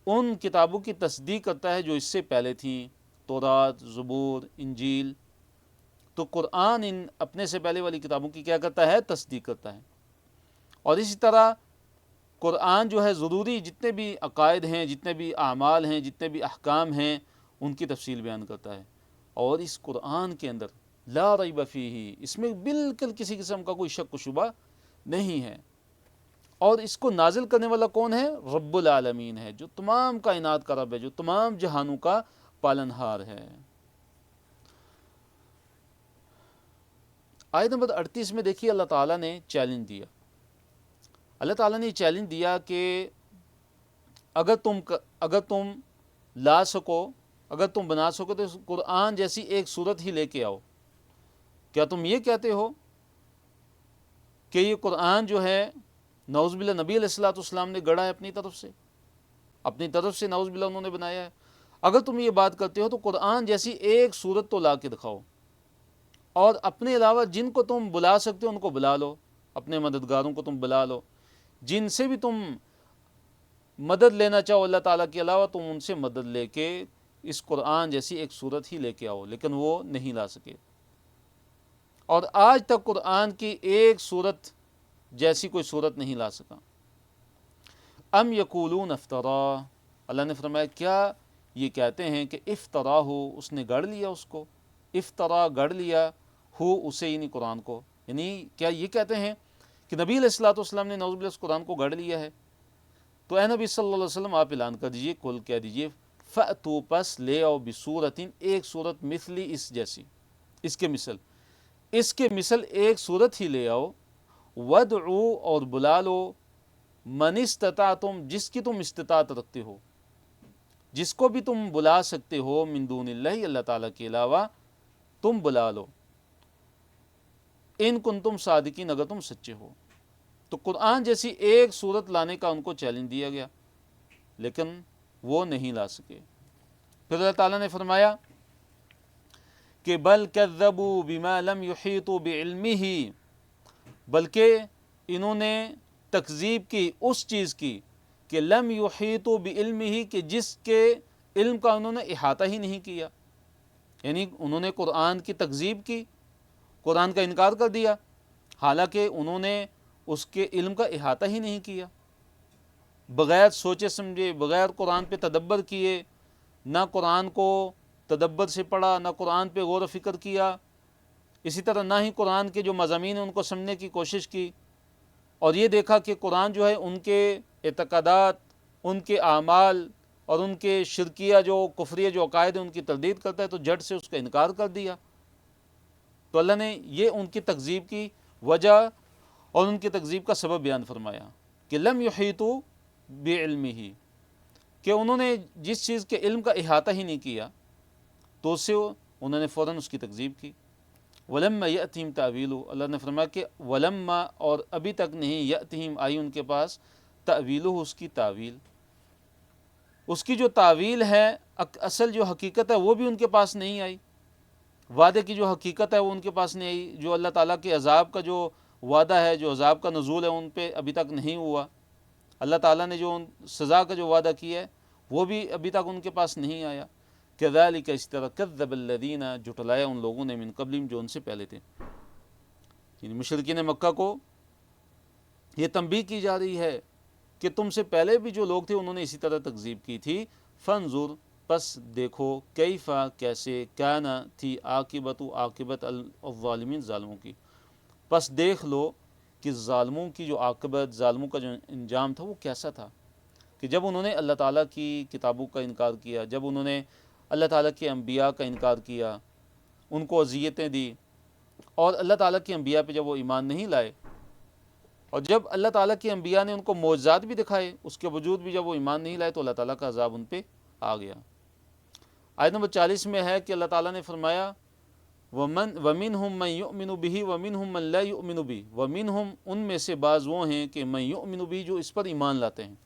ان کتابوں کی تصدیق کرتا ہے جو اس سے پہلے تھیں، تورات، زبور، انجیل. تو قرآن ان اپنے سے پہلے والی کتابوں کی کیا کرتا ہے؟ تصدیق کرتا ہے. اور اسی طرح قرآن جو ہے ضروری جتنے بھی عقائد ہیں، جتنے بھی اعمال ہیں، جتنے بھی احکام ہیں، ان کی تفصیل بیان کرتا ہے. اور اس قرآن کے اندر لا ریب فیہ، اس میں بالکل کسی قسم کا کوئی شک و شبہ نہیں ہے. اور اس کو نازل کرنے والا کون ہے؟ رب العالمین ہے، جو تمام کائنات کا رب ہے، جو تمام جہانوں کا پالنہار ہے. آیت نمبر 38 میں دیکھیے اللہ تعالیٰ نے چیلنج دیا. اللہ تعالیٰ نے چیلنج دیا کہ اگر تم لا سکو، اگر تم بنا سکو تو قرآن جیسی ایک صورت ہی لے کے آؤ. کیا تم یہ کہتے ہو کہ یہ قرآن جو ہے نعوذ باللہ نبی علیہ الصلوۃ والسلام نے گڑھا ہے اپنی طرف سے نعوذ باللہ انہوں نے بنایا ہے؟ اگر تم یہ بات کرتے ہو تو قرآن جیسی ایک صورت تو لا کے دکھاؤ، اور اپنے علاوہ جن کو تم بلا سکتے ہو ان کو بلا لو، اپنے مددگاروں کو تم بلا لو، جن سے بھی تم مدد لینا چاہو اللہ تعالیٰ کے علاوہ تم ان سے مدد لے کے اس قرآن جیسی ایک صورت ہی لے کے آؤ. لیکن وہ نہیں لا سکے. اور آج تک قرآن کی ایک صورت جیسی کوئی صورت نہیں لا سکا. ام یقولون افترا، اللہ نے فرمایا کیا یہ کہتے ہیں کہ افترا ہو، اس نے گڑھ لیا، اس کو افترا گڑھ لیا، ہو اسے یعنی قرآن کو. یعنی کیا یہ کہتے ہیں کہ نبی علیہ الصلوۃ والسلام نے نعوذ باللہ اس قرآن کو گڑھ لیا ہے؟ تو اے نبی صلی اللہ علیہ وسلم آپ اعلان کر دیجئے، کل کہہ دیجئے، فأتوا، پس لے آؤ، بصورتن، ایک صورت، مثلی، اس جیسی، اس کے مثل ایک صورت ہی لے آؤ، وَادْعُوا، اور بلا لو، من استطعتم، جس کی تم استطاعت رکھتے ہو، جس کو بھی تم بلا سکتے ہو، من دون اللہ، اللہ تعالیٰ کے علاوہ، تم بلا لو، ان کنتم صادقین، اگر تم سچے ہو. تو قرآن جیسی ایک صورت لانے کا ان کو چیلنج دیا گیا، لیکن وہ نہیں لا سکے. پھر اللہ تعالیٰ نے فرمایا کہ بل کذبوا بما لم یحیطوا بعلمہ، بلکہ انہوں نے تکذیب کی اس چیز کی کہ لم یحیطوا بعلمہ، کہ جس کے علم کا انہوں نے احاطہ ہی نہیں کیا. یعنی انہوں نے قرآن کی تکذیب کی، قرآن کا انکار کر دیا، حالانکہ انہوں نے اس کے علم کا احاطہ ہی نہیں کیا. بغیر سوچے سمجھے، بغیر قرآن پہ تدبر کیے، نہ قرآن کو تدبر سے پڑھا، نہ قرآن پہ غور و فکر کیا، اسی طرح نہ ہی قرآن کے جو مضامین ہیں ان کو سمجھنے کی کوشش کی، اور یہ دیکھا کہ قرآن جو ہے ان کے اعتقادات، ان کے اعمال اور ان کے شرکیہ جو کفریہ جو عقائد ہیں ان کی تردید کرتا ہے، تو جھٹ سے اس کا انکار کر دیا. تو اللہ نے یہ ان کی تکذیب کی وجہ اور ان کی تکذیب کا سبب بیان فرمایا کہ لم یحیطوا بعلمہ، کہ انہوں نے جس چیز کے علم کا احاطہ ہی نہیں کیا تو اس سے انہوں نے فوراً اس کی تکذیب کی. ولما یأتہم تأویلہ، اللہ نے فرمایا کہ ولما، اور ابھی تک نہیں، یأتہم، آئی ان کے پاس، تأویلہ، اس کی تعویل، اس کی جو تعویل ہے، اصل جو حقیقت ہے وہ بھی ان کے پاس نہیں آئی. وعدے کی جو حقیقت ہے وہ ان کے پاس نہیں آئی. جو اللہ تعالیٰ کے عذاب کا جو وعدہ ہے، جو عذاب کا نزول ہے، ان پہ ابھی تک نہیں ہوا. اللہ تعالیٰ نے جو سزا کا جو وعدہ کیا ہے وہ بھی ابھی تک ان کے پاس نہیں آیا. کذالک اس طرح کذب الذین جھٹلایا ان لوگوں نے من قبلہم جو ان سے پہلے تھے، یعنی مشرکین مکہ کو یہ تنبیہ کی جا رہی ہے کہ تم سے پہلے بھی جو لوگ تھے انہوں نے اسی طرح تکذیب کی تھی۔ فانظر پس دیکھو کیفا کیسے، کانا تھی عاقبت الظالمین ظالموں کی، پس دیکھ لو کہ ظالموں کی جو عاقبت، ظالموں کا جو انجام تھا وہ کیسا تھا، کہ جب انہوں نے اللہ تعالیٰ کی کتابوں کا انکار کیا، جب انہوں نے اللہ تعالیٰ کے انبیاء کا انکار کیا، ان کو اذیتیں دی، اور اللہ تعالیٰ کے انبیاء پہ جب وہ ایمان نہیں لائے، اور جب اللہ تعالیٰ کے انبیاء نے ان کو معجزات بھی دکھائے، اس کے باوجود بھی جب وہ ایمان نہیں لائے تو اللہ تعالیٰ کا عذاب ان پہ آ گیا۔ آیت نمبر 40 میں ہے کہ اللہ تعالیٰ نے فرمایا وَمِنْهُمْ مَنْ يُؤْمِنُ بِهِ وَمِنْهُمْ مَنْ لَا يُؤْمِنُ بِهِ، وَمِنْهُمْ ان میں سے بعض وہ ہیں کہ مَنْ يُؤْمِنُ بِهِ جو اس پر ایمان لاتے ہیں،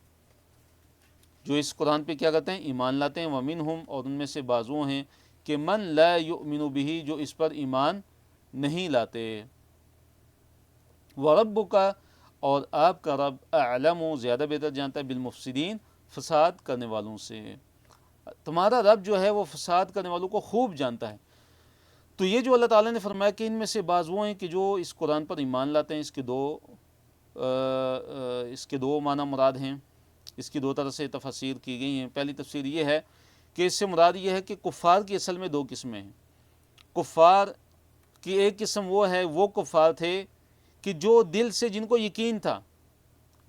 جو اس قرآن پہ کیا کرتے ہیں، ایمان لاتے ہیں۔ وَمِنْهُمْ اور ان میں سے بعض وہ ہیں کہ مَنْ لَا يُؤْمِنُ بِهِ جو اس پر ایمان نہیں لاتے۔ وَرَبُّكَ اور آپ کا رب اعلم زیادہ بہتر جانتا ہے بالمفسدین فساد کرنے والوں سے، تمہارا رب جو ہے وہ فساد کرنے والوں کو خوب جانتا ہے۔ تو یہ جو اللہ تعالیٰ نے فرمایا کہ ان میں سے بعض وہ ہیں کہ جو اس قرآن پر ایمان لاتے ہیں، اس کے دو معنی مراد ہیں، اس کی دو طرح سے تفسیر کی گئی ہیں۔ پہلی تفسیر یہ ہے کہ اس سے مراد یہ ہے کہ کفار کی اصل میں دو قسمیں ہیں۔ کفار کی ایک قسم وہ ہے، وہ کفار تھے کہ جو دل سے جن کو یقین تھا،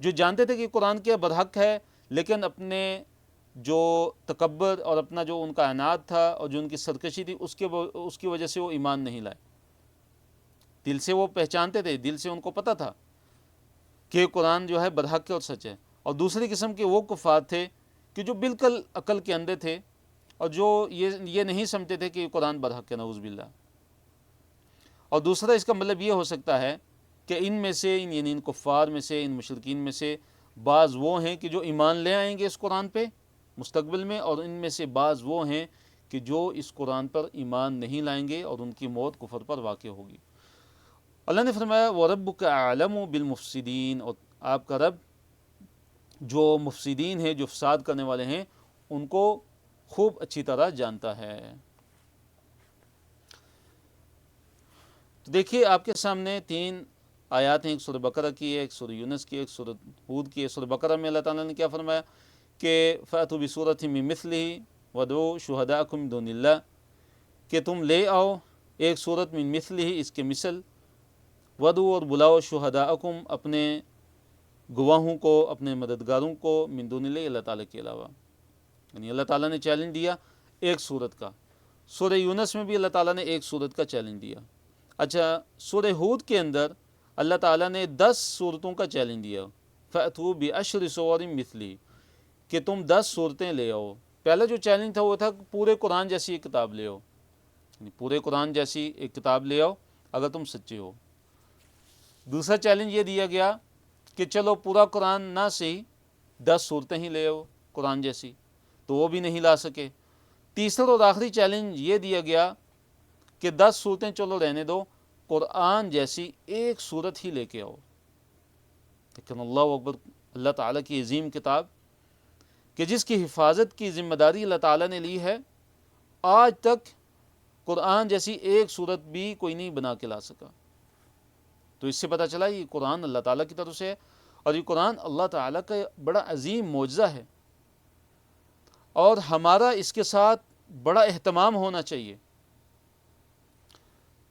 جو جانتے تھے کہ قرآن کیا برحق ہے، لیکن اپنے جو تکبر اور اپنا جو ان کا عناد تھا اور جو ان کی سرکشی تھی اس کی وجہ سے وہ ایمان نہیں لائے۔ دل سے وہ پہچانتے تھے، دل سے ان کو پتہ تھا کہ قرآن جو ہے برحق ہے اور سچ ہے۔ اور دوسری قسم کے وہ کفار تھے کہ جو بالکل عقل کے اندھے تھے اور جو یہ نہیں سمجھتے تھے کہ قرآن برحق ہے، نعوذ باللہ۔ اور دوسرا اس کا مطلب یہ ہو سکتا ہے کہ ان میں سے یعنی ان کفار میں سے، ان مشرکین میں سے بعض وہ ہیں کہ جو ایمان لے آئیں گے اس قرآن پہ مستقبل میں، اور ان میں سے بعض وہ ہیں کہ جو اس قرآن پر ایمان نہیں لائیں گے اور ان کی موت کفر پر واقع ہوگی۔ اللہ نے فرمایا وَرَبُّكَ أَعْلَمُ بِالْمُفْسِدِينَ اور آپ کا رب جو مفسدین ہیں، جو فساد کرنے والے ہیں، ان کو خوب اچھی طرح جانتا ہے۔ تو دیکھیے آپ کے سامنے تین آیات ہیں، ایک سورہ بقرہ کی ہے، ایک سورہ یونس کی ہے، ایک سورہ ہود کی ہے۔ سورہ بقرہ میں اللہ تعالیٰ نے کیا فرمایا کہ فَأْتُوا بِسُورَةٍ مِّن مِّثْلِهِ وَادْعُوا شُهَدَاءَكُم مِّن دُونِ اللَّهِ کہ تم لے آؤ ایک صورت من مثلہ اس کے مثل، وَادْعُوا اور بلاؤ شُهَدَاءَكُم اپنے گواہوں کو، اپنے مددگاروں کو، من دون اللہ اللہ تعالیٰ کے علاوہ، یعنی اللہ تعالیٰ نے چیلنج دیا ایک صورت کا۔ سورہ یونس میں بھی اللہ تعالیٰ نے ایک صورت کا چیلنج دیا۔ اچھا سورہ ہود کے اندر اللہ تعالیٰ نے 10 صورتوں کا چیلنج دیا، فَأْتُوا بِعَشْرِ صُوَرٍ مِّثْلِهِ کہ تم 10 صورتیں لے آؤ۔ پہلا جو چیلنج تھا وہ تھا پورے قرآن جیسی ایک کتاب لے آؤ، یعنی پورے قرآن جیسی ایک کتاب لے آؤ اگر تم سچے ہو۔ دوسرا چیلنج یہ دیا گیا کہ چلو پورا قرآن نہ صحیح 10 صورتیں ہی لے آؤ قرآن جیسی، تو وہ بھی نہیں لا سکے۔ تیسرا اور آخری چیلنج یہ دیا گیا کہ 10 صورتیں چلو رہنے دو، قرآن جیسی ایک صورت ہی لے کے آؤ۔ لیکن اللہ اکبر، اللہ تعالیٰ کی عظیم کتاب کہ جس کی حفاظت کی ذمہ داری اللہ تعالیٰ نے لی ہے، آج تک قرآن جیسی ایک صورت بھی کوئی نہیں بنا کے لا سکا۔ تو اس سے پتہ چلا یہ قرآن اللہ تعالیٰ کی طرف سے ہے، اور یہ قرآن اللہ تعالیٰ کا بڑا عظیم معجزہ ہے، اور ہمارا اس کے ساتھ بڑا اہتمام ہونا چاہیے۔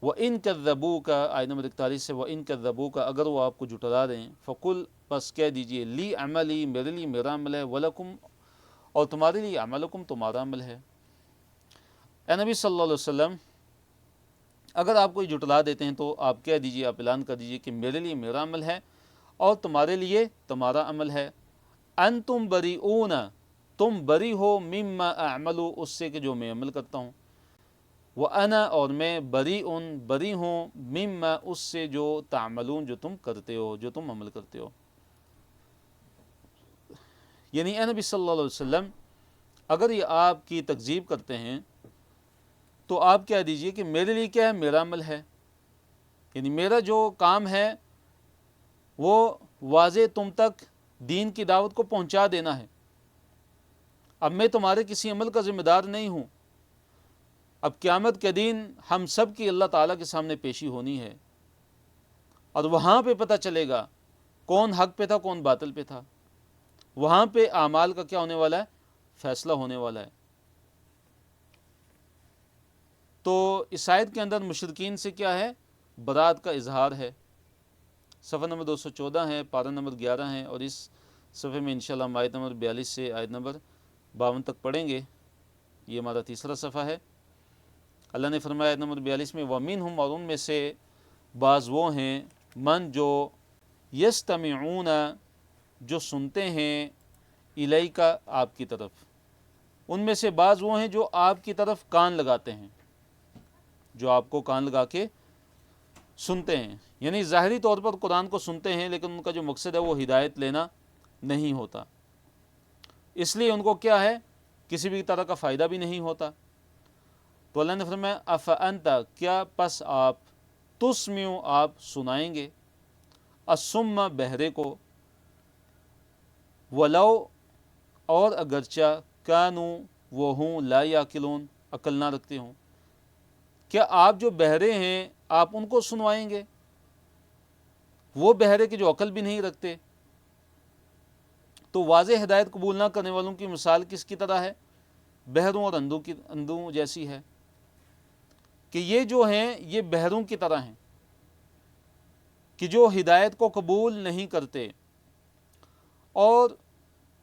وَإِن كَذَّبُوكَ آیت نمبر 41 سے وَإِن كَذَّبُوكَ اگر وہ آپ کو جھٹلا دیں، فَقُلْ بس کہہ دیجئے لی عملی میرے لیے میرا عمل ہے، وَلَكُمْ اور تمہارے لیے عملکم تمہارا عمل ہے۔ اے نبی صلی اللہ علیہ وسلم اگر آپ کوئی جھٹلا دیتے ہیں تو آپ کہہ دیجئے، آپ اعلان کر دیجئے کہ میرے لیے میرا عمل ہے اور تمہارے لیے تمہارا عمل ہے۔ انتم بریئون تم بری ہو، مما اعمل اس سے کہ جو میں عمل کرتا ہوں، وَأَنَا اور میں بری ہوں، مما اس سے جو تعملون جو تم کرتے ہو، جو تم عمل کرتے ہو۔ یعنی اے نبی صلی اللہ علیہ وسلم اگر یہ آپ کی تکذیب کرتے ہیں تو آپ کہہ دیجئے کہ میرے لیے کیا ہے، میرا عمل ہے، یعنی میرا جو کام ہے وہ واضح تم تک دین کی دعوت کو پہنچا دینا ہے۔ اب میں تمہارے کسی عمل کا ذمہ دار نہیں ہوں، اب قیامت کے دن ہم سب کی اللہ تعالیٰ کے سامنے پیشی ہونی ہے، اور وہاں پہ پتہ چلے گا کون حق پہ تھا کون باطل پہ تھا، وہاں پہ اعمال کا کیا ہونے والا ہے، فیصلہ ہونے والا ہے۔ تو اس آیت کے اندر مشرکین سے کیا ہے، برات کا اظہار ہے۔ صفحہ نمبر 214 ہے، پارہ نمبر 11 ہے، اور اس صفحے میں انشاءاللہ ہم آیت نمبر 42 سے آیت نمبر 52 تک پڑھیں گے۔ یہ ہمارا تیسرا صفحہ ہے۔ اللہ نے فرمایا آیت نمبر 42 میں وَمِنْهُمْ، اور ان میں سے بعض وہ ہیں، من جو یستمعون، جو سنتے ہیں، الیک، آپ کی طرف، ان میں سے بعض وہ ہیں جو آپ کی طرف کان لگاتے ہیں، جو آپ کو کان لگا کے سنتے ہیں، یعنی ظاہری طور پر قرآن کو سنتے ہیں لیکن ان کا جو مقصد ہے وہ ہدایت لینا نہیں ہوتا، اس لیے ان کو کیا ہے، کسی بھی طرح کا فائدہ بھی نہیں ہوتا۔ تو اللہ نے فرمایا افانت، کیا پس آپ، تسمعوا، آپ سنائیں گے، الصم، بہرے کو، ولو، اور اگرچہ، کانوا، وہ ہوں، لا یعقلون، عقل نہ رکھتے ہوں، کیا آپ جو بہرے ہیں آپ ان کو سنوائیں گے، وہ بہرے کے جو عقل بھی نہیں رکھتے؟ تو واضح ہدایت قبول نہ کرنے والوں کی مثال کس کی طرح ہے، بہروں اور اندھوں جیسی ہے، کہ یہ جو ہیں یہ بہروں کی طرح ہیں کہ جو ہدایت کو قبول نہیں کرتے، اور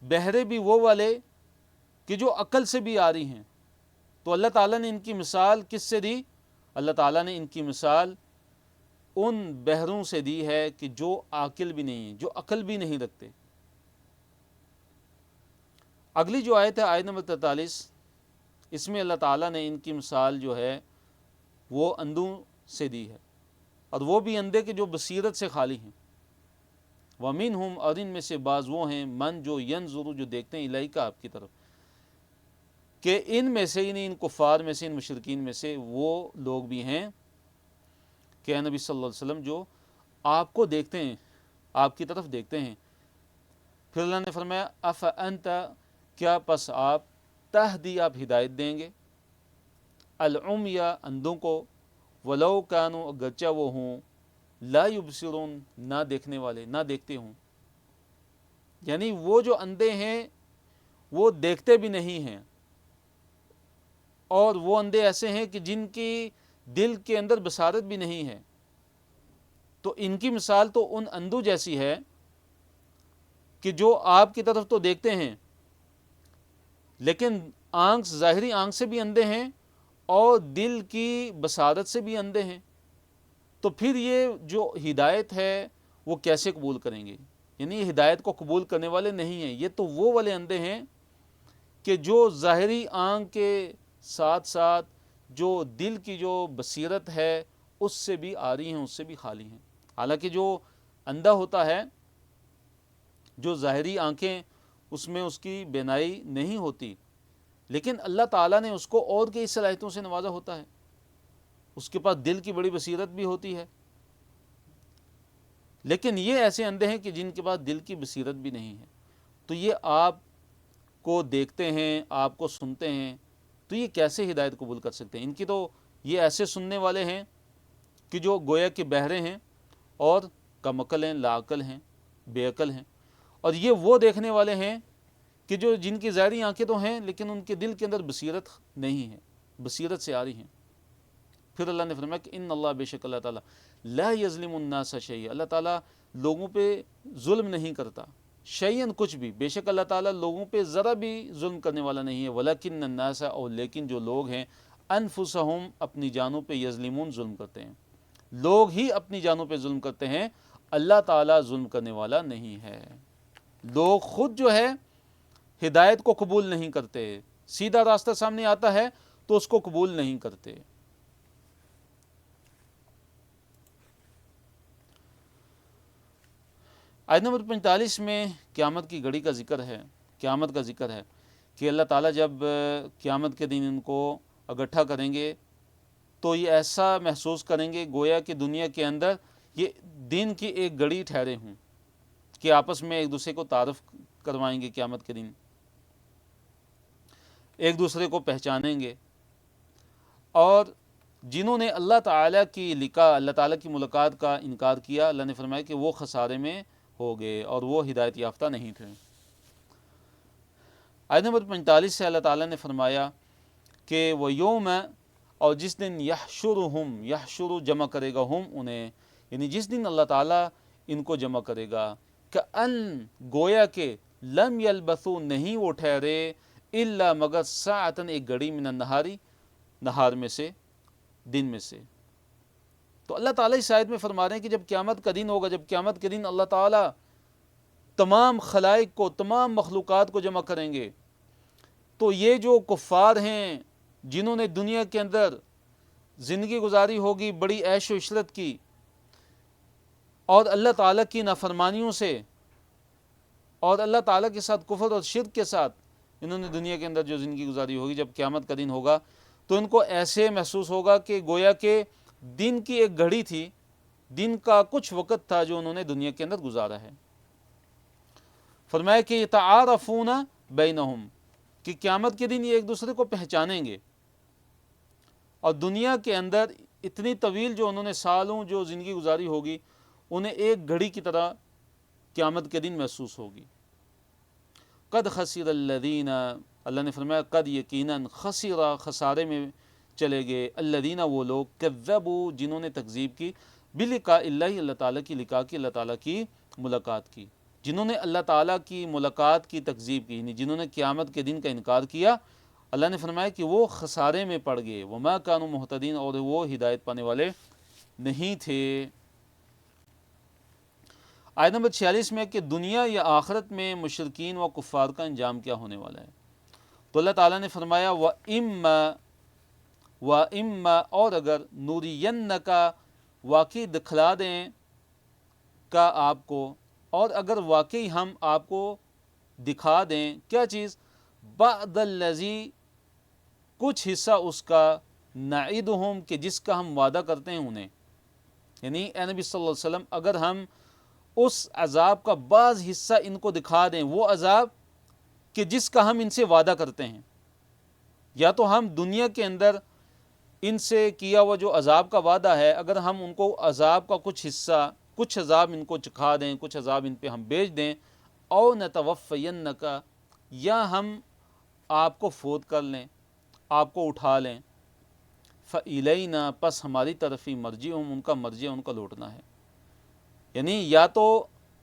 بہرے بھی وہ والے کہ جو عقل سے بھی آ رہی ہیں۔ تو اللہ تعالیٰ نے ان کی مثال کس سے دی، اللہ تعالیٰ نے ان کی مثال ان بہروں سے دی ہے کہ جو عاقل بھی نہیں ہیں، جو عقل بھی نہیں رکھتے۔ اگلی جو آیت ہے آیت نمبر 43، اس میں اللہ تعالیٰ نے ان کی مثال جو ہے وہ اندھوں سے دی ہے، اور وہ بھی اندھے کے جو بصیرت سے خالی ہیں۔ وَمِنْهُمْ، اور ان میں سے بعض وہ ہیں، من جو ینظر، جو دیکھتے ہیں، الیک، آپ کی طرف، کہ ان میں سے، یعنی ان کفار میں سے، ان مشرکین میں سے وہ لوگ بھی ہیں کہ اے نبی صلی اللہ علیہ وسلم جو آپ کو دیکھتے ہیں، آپ کی طرف دیکھتے ہیں۔ پھر اللہ نے فرمایا افانت، کیا پس آپ، تہدی، آپ ہدایت دیں گے، العمی، اندھوں کو، ولو کانوا، اگرچہ وہ ہوں، لا یبصرون، نہ دیکھنے والے، نہ دیکھتے ہوں، یعنی وہ جو اندھے ہیں وہ دیکھتے بھی نہیں ہیں، اور وہ اندھے ایسے ہیں کہ جن کی دل کے اندر بصارت بھی نہیں ہے۔ تو ان کی مثال تو ان اندھوں جیسی ہے کہ جو آپ کی طرف تو دیکھتے ہیں لیکن آنکھ، ظاہری آنکھ سے بھی اندھے ہیں اور دل کی بصارت سے بھی اندھے ہیں۔ تو پھر یہ جو ہدایت ہے وہ کیسے قبول کریں گے؟ یعنی یہ ہدایت کو قبول کرنے والے نہیں ہیں، یہ تو وہ والے اندھے ہیں کہ جو ظاہری آنکھ کے ساتھ ساتھ جو دل کی جو بصیرت ہے اس سے بھی آ رہی ہیں، اس سے بھی خالی ہیں۔ حالانکہ جو اندھا ہوتا ہے، جو ظاہری آنکھیں اس میں اس کی بینائی نہیں ہوتی، لیکن اللہ تعالیٰ نے اس کو اور کئی صلاحیتوں سے نوازا ہوتا ہے، اس کے پاس دل کی بڑی بصیرت بھی ہوتی ہے، لیکن یہ ایسے اندھے ہیں کہ جن کے پاس دل کی بصیرت بھی نہیں ہے۔ تو یہ آپ کو دیکھتے ہیں، آپ کو سنتے ہیں، تو یہ کیسے ہدایت قبول کر سکتے ہیں؟ ان کی تو یہ ایسے سننے والے ہیں کہ جو گویا کہ بہرے ہیں اور کم عقل ہیں، لا عقل ہیں، بے عقل ہیں، اور یہ وہ دیکھنے والے ہیں کہ جو جن کی ظاہری آنکھیں تو ہیں لیکن ان کے دل کے اندر بصیرت نہیں ہے، بصیرت سے آ رہی ہیں۔ پھر اللہ نے فرمایا کہ ان اللہ، بے شک اللہ تعالیٰ، لا یظلم الناس شیئا، اللہ تعالیٰ لوگوں پہ ظلم نہیں کرتا، شیئن، کچھ بھی، بے شک اللہ تعالیٰ لوگوں پہ ذرا بھی ظلم کرنے والا نہیں ہے، ولکن الناس، اور لیکن جو لوگ ہیں، انفسہم، اپنی جانوں پہ، یظلمون، ظلم کرتے ہیں، لوگ ہی اپنی جانوں پہ ظلم کرتے ہیں، اللہ تعالیٰ ظلم کرنے والا نہیں ہے۔ لوگ خود جو ہے ہدایت کو قبول نہیں کرتے، سیدھا راستہ سامنے آتا ہے تو اس کو قبول نہیں کرتے۔ آیت نمبر 45 میں قیامت کی گھڑی کا ذکر ہے، قیامت کا ذکر ہے کہ اللہ تعالیٰ جب قیامت کے دن ان کو اکٹھا کریں گے تو یہ ایسا محسوس کریں گے گویا کہ دنیا کے اندر یہ دن کی ایک گھڑی ٹھہرے ہوں، کہ آپس میں ایک دوسرے کو تعارف کروائیں گے، قیامت کے دن ایک دوسرے کو پہچانیں گے، اور جنہوں نے اللہ تعالیٰ کی لقاء، اللہ تعالیٰ کی ملاقات کا انکار کیا، اللہ نے فرمایا کہ وہ خسارے میں ہو گئے اور وہ ہدایت یافتہ نہیں تھے۔ آیت نمبر 45 سے اللہ تعالیٰ نے فرمایا کہ وہ یوم، اور جس دن یحشرہم، یحشر جمع کرے گا ہم انہیں، یعنی جس دن اللہ تعالیٰ ان کو جمع کرے گا، کأن گویا کہ لم یلبثوا نہیں وہ ٹھہرے الا مگر ساعتن ایک گھڑی من النہاری، نہار میں سے، دن میں سے۔ تو اللہ تعالیٰ اس آیت میں فرما رہے ہیں کہ جب قیامت کا دن ہوگا، جب قیامت کے دن اللہ تعالیٰ تمام خلائق کو، تمام مخلوقات کو جمع کریں گے، تو یہ جو کفار ہیں جنہوں نے دنیا کے اندر زندگی گزاری ہوگی بڑی عیش و عشرت کی، اور اللہ تعالیٰ کی نافرمانیوں سے اور اللہ تعالیٰ کے ساتھ کفر اور شرک کے ساتھ انہوں نے دنیا کے اندر جو زندگی گزاری ہوگی، جب قیامت کا دن ہوگا تو ان کو ایسے محسوس ہوگا کہ گویا کہ دن کی ایک گھڑی تھی، دن کا کچھ وقت تھا جو انہوں نے دنیا کے اندر گزارا ہے۔ فرمایا کہ یتعارفون بینہم، کہ قیامت کے دن یہ ایک دوسرے کو پہچانیں گے، اور دنیا کے اندر اتنی طویل جو انہوں نے سالوں جو زندگی گزاری ہوگی انہیں ایک گھڑی کی طرح قیامت کے دن محسوس ہوگی۔ قد خسر الذین، اللہ نے فرمایا قد یقیناً، خسر خسارے میں چلے گئے، الذین وہ لوگ، کذبوا جنہوں نے تکذیب کی، بلقاء اللہ، اللہ تعالیٰ کی لقاء کی، اللہ تعالیٰ کی ملاقات کی، جنہوں نے اللہ تعالیٰ کی ملاقات کی تکذیب کی، یعنی جنہوں نے قیامت کے دن کا انکار کیا، اللہ نے فرمایا کہ وہ خسارے میں پڑ گئے، وما کانوا مہتدین، اور وہ ہدایت پانے والے نہیں تھے۔ آیت نمبر 46 میں کہ دنیا یا آخرت میں مشرکین و کفار کا انجام کیا ہونے والا ہے، تو اللہ تعالیٰ نے فرمایا وَإِمَّا، اور اگر نُرِيَنَّكَ، واقعی دکھلا دیں کا آپ کو، اور اگر واقعی ہم آپ کو دکھا دیں کیا چیز، بَعْضَ الَّذِي، کچھ حصہ اس کا، نَعِدُهُمْ، کہ جس کا ہم وعدہ کرتے ہیں انہیں، یعنی اے نبی صلی اللہ علیہ وسلم اگر ہم اس عذاب کا بعض حصہ ان کو دکھا دیں، وہ عذاب کہ جس کا ہم ان سے وعدہ کرتے ہیں، یا تو ہم دنیا کے اندر ان سے کیا ہوا جو عذاب کا وعدہ ہے، اگر ہم ان کو عذاب کا کچھ حصہ، کچھ عذاب ان کو چکھا دیں، کچھ عذاب ان پہ ہم بیچ دیں، او نتوفینک، یا ہم آپ کو فوت کر لیں، آپ کو اٹھا لیں، فإلینا، پس ہماری طرف ہی مرجعہم، ان کا مرجع، ان کا لوٹنا ہے۔ یعنی یا تو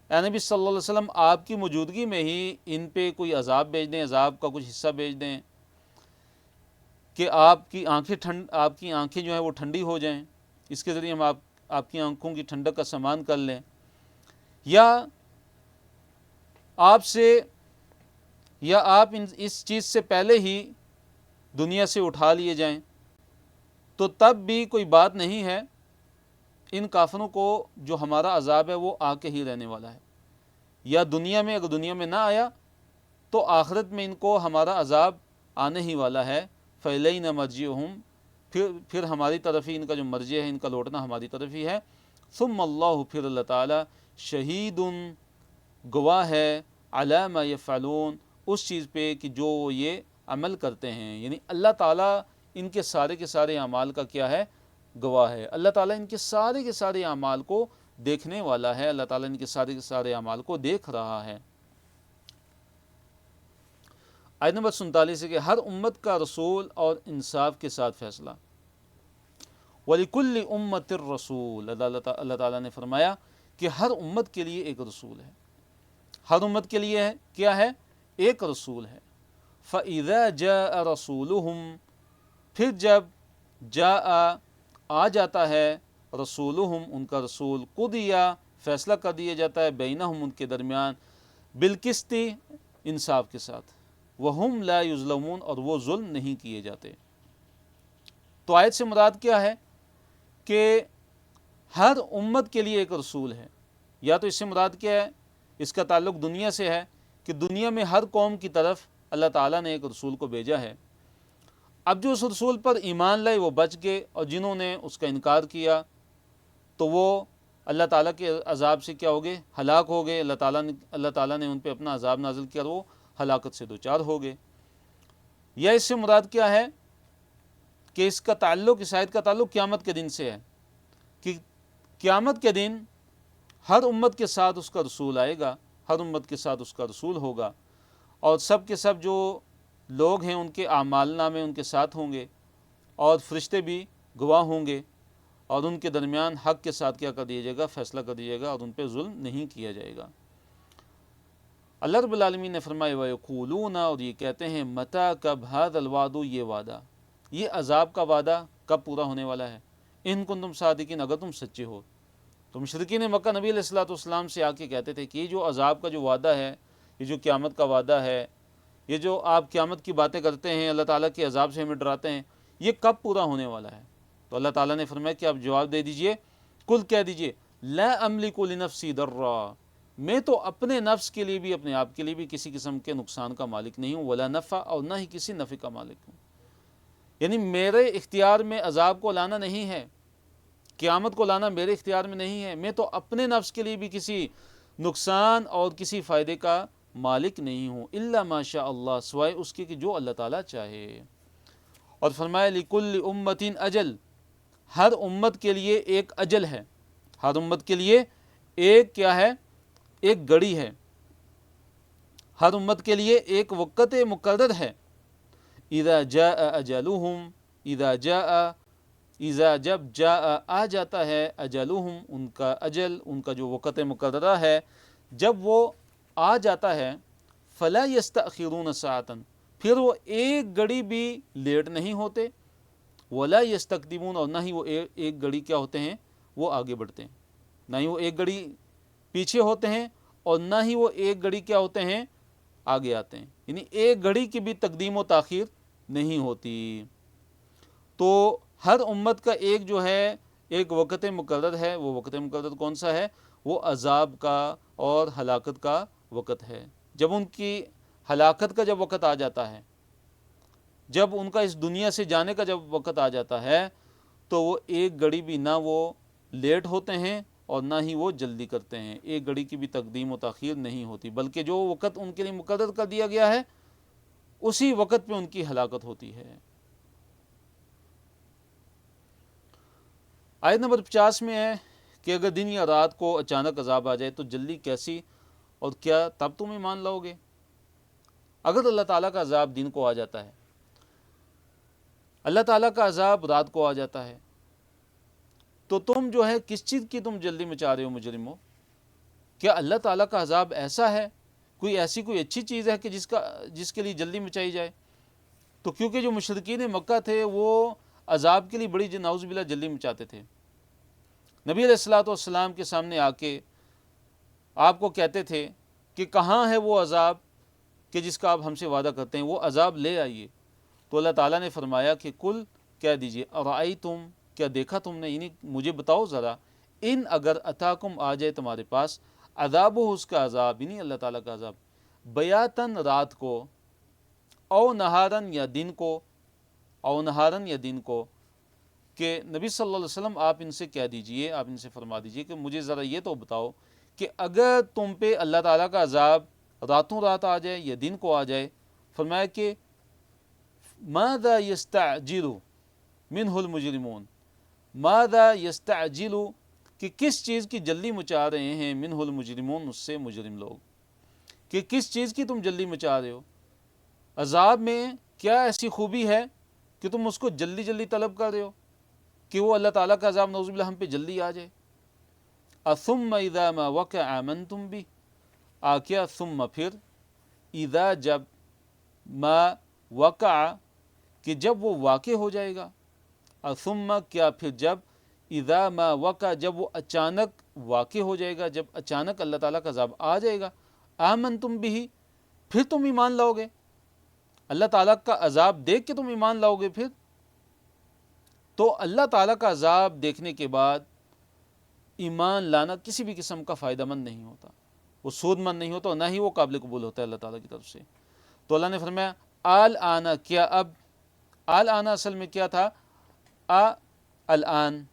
اے نبی صلی اللہ علیہ وسلم آپ کی موجودگی میں ہی ان پہ کوئی عذاب بھیج دیں، عذاب کا کچھ حصہ بھیج دیں کہ آپ کی آنکھیں جو ہیں وہ ٹھنڈی ہو جائیں، اس کے ذریعے ہم آپ کی آنکھوں کی ٹھنڈک کا سامان کر لیں، یا آپ اس چیز سے پہلے ہی دنیا سے اٹھا لیے جائیں، تو تب بھی کوئی بات نہیں ہے، ان کافروں کو جو ہمارا عذاب ہے وہ آ کے ہی رہنے والا ہے، یا دنیا میں، اگر دنیا میں نہ آیا تو آخرت میں ان کو ہمارا عذاب آنے ہی والا ہے، فإلینا مرجعہم، پھر ہماری طرف ہی ان کا جو مرجع ہے، ان کا لوٹنا ہماری طرف ہی ہے، ثم اللہ، پھر اللہ تعالیٰ، شہید، گواہ ہے، علی ما یفعلون، اس چیز پہ کہ جو یہ عمل کرتے ہیں، یعنی اللہ تعالیٰ ان کے سارے اعمال کا کیا ہے، گواہ ہے، اللہ تعالیٰ ان کے سارے اعمال کو دیکھنے والا ہے، اللہ تعالیٰ ان کے سارے اعمال کو دیکھ رہا ہے۔ آیت نمبر 47 ہے کہ ہر امت کا رسول اور انصاف کے ساتھ فیصلہ، وَلِكُلِّ أُمَّةٍ الرَّسُولُ، اللہ تعالیٰ نے فرمایا کہ ہر امت کے لیے ایک رسول ہے، ہر امت کے لیے کیا ہے، ایک رسول ہے، فَإِذَا جَاءَ رَسُولُهُمْ، پھر جب آ جاتا ہے رسولہم، ان کا رسول، قُضِیَ، فیصلہ کر دیا جاتا ہے، بینہم، ان کے درمیان، بالقسط، انصاف کے ساتھ، وہم لا یظلمون، اور وہ ظلم نہیں کیے جاتے۔ تو آیت سے مراد کیا ہے کہ ہر امت کے لیے ایک رسول ہے، یا تو اس سے مراد کیا ہے، اس کا تعلق دنیا سے ہے کہ دنیا میں ہر قوم کی طرف اللہ تعالیٰ نے ایک رسول کو بھیجا ہے، اب جو اس رسول پر ایمان لائے وہ بچ گئے، اور جنہوں نے اس کا انکار کیا تو وہ اللہ تعالیٰ کے عذاب سے کیا ہو گئے، ہلاک ہو گئے، اللہ تعالیٰ نے ان پہ اپنا عذاب نازل کیا اور وہ ہلاکت سے دوچار ہو گئے۔ یا اس سے مراد کیا ہے کہ اس کا تعلق، اس آیت کا تعلق قیامت کے دن سے ہے، کہ قیامت کے دن ہر امت کے ساتھ اس کا رسول آئے گا، ہر امت کے ساتھ اس کا رسول ہوگا، اور سب کے سب جو لوگ ہیں ان کے اعمال نامے ان کے ساتھ ہوں گے، اور فرشتے بھی گواہ ہوں گے، اور ان کے درمیان حق کے ساتھ کیا کر دیا جائے گا، فیصلہ کر دیا جائے گا، اور ان پہ ظلم نہیں کیا جائے گا۔ اللہ رب العالمین نے فرمایا وَيَقُولُونَ، اور یہ کہتے ہیں مَتَى، کب، هَذَا الْوَعْدُ، یہ وعدہ، یہ عذاب کا وعدہ کب پورا ہونے والا ہے، ان کنتم صادقین، اگر تم سچے ہو۔ تو مشرکین مکہ نبی علیہ الصلوۃ والسلام سے آ کے کہتے تھے کہ یہ جو عذاب کا جو وعدہ ہے، یہ جو قیامت کا وعدہ ہے، یہ جو آپ قیامت کی باتیں کرتے ہیں، اللہ تعالیٰ کے عذاب سے ہمیں ڈراتے ہیں، یہ کب پورا ہونے والا ہے؟ تو اللہ تعالیٰ نے فرمایا کہ آپ جواب دے دیجئے، کل کہہ دیجئے لا املک لنفسی ضرا، میں تو اپنے نفس کے لیے بھی، اپنے آپ کے لیے بھی کسی قسم کے نقصان کا مالک نہیں ہوں، ولا نفع، اور نہ ہی کسی نفع کا مالک ہوں۔ یعنی میرے اختیار میں عذاب کو لانا نہیں ہے، قیامت کو لانا میرے اختیار میں نہیں ہے، میں تو اپنے نفس کے لیے بھی کسی نقصان اور کسی فائدے کا مالک نہیں ہوں، الا ما شاء اللہ، سوائے اس کے کہ جو اللہ تعالیٰ چاہے۔ اور فرمایا لکل امت اجل، ہر امت کے لیے ایک اجل ہے، ہر امت کے لیے ایک کیا ہے، ایک گڑی ہے، ہر امت کے لیے ایک وقت مقرر ہے۔ اذا جاء اجلہم، اذا جاء، اذا جب جاء آ جاتا ہے، اجلہم ان کا اجل، ان کا جو وقت مقررہ ہے، جب وہ آ جاتا ہے، فلا یستأخرون ساعۃ، پھر وہ ایک گھڑی بھی لیٹ نہیں ہوتے، ولا یستقدمون، اور نہ ہی وہ ایک گھڑی کیا ہوتے ہیں، وہ آگے بڑھتے ہیں، نہ ہی وہ ایک گھڑی پیچھے ہوتے ہیں، اور نہ ہی وہ ایک گھڑی کیا ہوتے ہیں، آگے آتے ہیں، یعنی ایک گھڑی کی بھی تقدیم و تاخیر نہیں ہوتی۔ تو ہر امت کا ایک جو ہے، ایک وقت مقرر ہے، وہ وقت مقرر کون سا ہے؟ وہ عذاب کا اور ہلاکت کا وقت ہے۔ جب ان کی ہلاکت کا جب وقت آ جاتا ہے، جب ان کا اس دنیا سے جانے کا جب وقت آ جاتا ہے، تو وہ ایک گھڑی بھی نہ وہ لیٹ ہوتے ہیں اور نہ ہی وہ جلدی کرتے ہیں، ایک گھڑی کی بھی تقدیم و تاخیر نہیں ہوتی، بلکہ جو وقت ان کے لیے مقرر کر دیا گیا ہے اسی وقت پہ ان کی ہلاکت ہوتی ہے۔ آیت نمبر 50 میں ہے کہ اگر دن یا رات کو اچانک عذاب آ جائے تو جلدی کیسی، اور کیا تب تم ایمان لاؤ گے؟ اگر اللہ تعالیٰ کا عذاب دن کو آ جاتا ہے، اللہ تعالیٰ کا عذاب رات کو آ جاتا ہے، تو تم جو ہے کس چیز کی تم جلدی مچا رہے ہو مجرمو؟ کیا اللہ تعالیٰ کا عذاب ایسا ہے، کوئی ایسی کوئی اچھی چیز ہے کہ جس کے لیے جلدی مچائی جائے؟ تو کیونکہ جو مشرکین مکہ تھے وہ عذاب کے لیے بڑی نعوذ باللہ جلدی مچاتے تھے، نبی علیہ الصلوۃ والسلام کے سامنے آ کے آپ کو کہتے تھے کہ کہاں ہے وہ عذاب کہ جس کا آپ ہم سے وعدہ کرتے ہیں، وہ عذاب لے آئیے۔ تو اللہ تعالیٰ نے فرمایا کہ کل کہہ دیجئے ارائیتم، کیا دیکھا تم نے، یعنی مجھے بتاؤ ذرا، ان اگر اتاکم آ جائے تمہارے پاس، عذاب ہو اس کا عذاب، یعنی اللہ تعالیٰ کا عذاب، بیاتن رات کو، او نہارن یا دن کو، او نہارن یا دن کو، کہ نبی صلی اللہ علیہ وسلم آپ ان سے کہہ دیجئے، آپ ان سے فرما دیجئے کہ مجھے ذرا یہ تو بتاؤ کہ اگر تم پہ اللہ تعالیٰ کا عذاب راتوں رات آ جائے یا دن کو آ جائے، فرمایا کہ ماذا یستعجل منہ المجرمون، ماذا یستعجل، کہ کس چیز کی جلدی مچا رہے ہیں، منہ المجرمون، اس سے مجرم لوگ، کہ کس چیز کی تم جلدی مچا رہے ہو؟ عذاب میں کیا ایسی خوبی ہے کہ تم اس کو جلدی جلدی طلب کر رہے ہو کہ وہ اللہ تعالیٰ کا عذاب نعوذ باللہ ہم پہ جلدی آ جائے؟ اثم اذا ما وقع آمنتم بھی، کیا ثم پھر، اذا جب، ما وقع کہ جب وہ واقع ہو جائے گا، ثم کیا پھر جب، اذا ما وقع جب وہ اچانک واقع ہو جائے گا، جب اچانک اللہ تعالیٰ کا عذاب آ جائے گا، آمنتم بھی، پھر تم ایمان لاؤ گے، اللہ تعالیٰ کا عذاب دیکھ کے تم ایمان لاؤ گے پھر؟ تو اللہ تعالیٰ کا عذاب دیکھنے کے بعد ایمان لانا کسی بھی قسم کا فائدہ مند نہیں ہوتا، وہ سود مند نہیں ہوتا، اور نہ ہی وہ قابل قبول ہوتا ہے اللہ تعالیٰ کی طرف سے۔ تو اللہ نے فرمایا آل آنا، کیا اب، آل آنا اصل میں کیا تھا، الآن،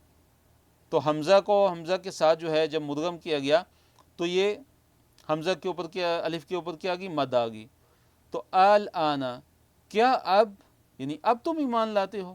تو حمزہ کے ساتھ جو ہے جب مدغم کیا گیا تو یہ حمزہ کے اوپر کیا، الف کے اوپر کیا گئی، مد آ گئی، تو آل آنا، کیا اب، یعنی اب تم ایمان لاتے ہو،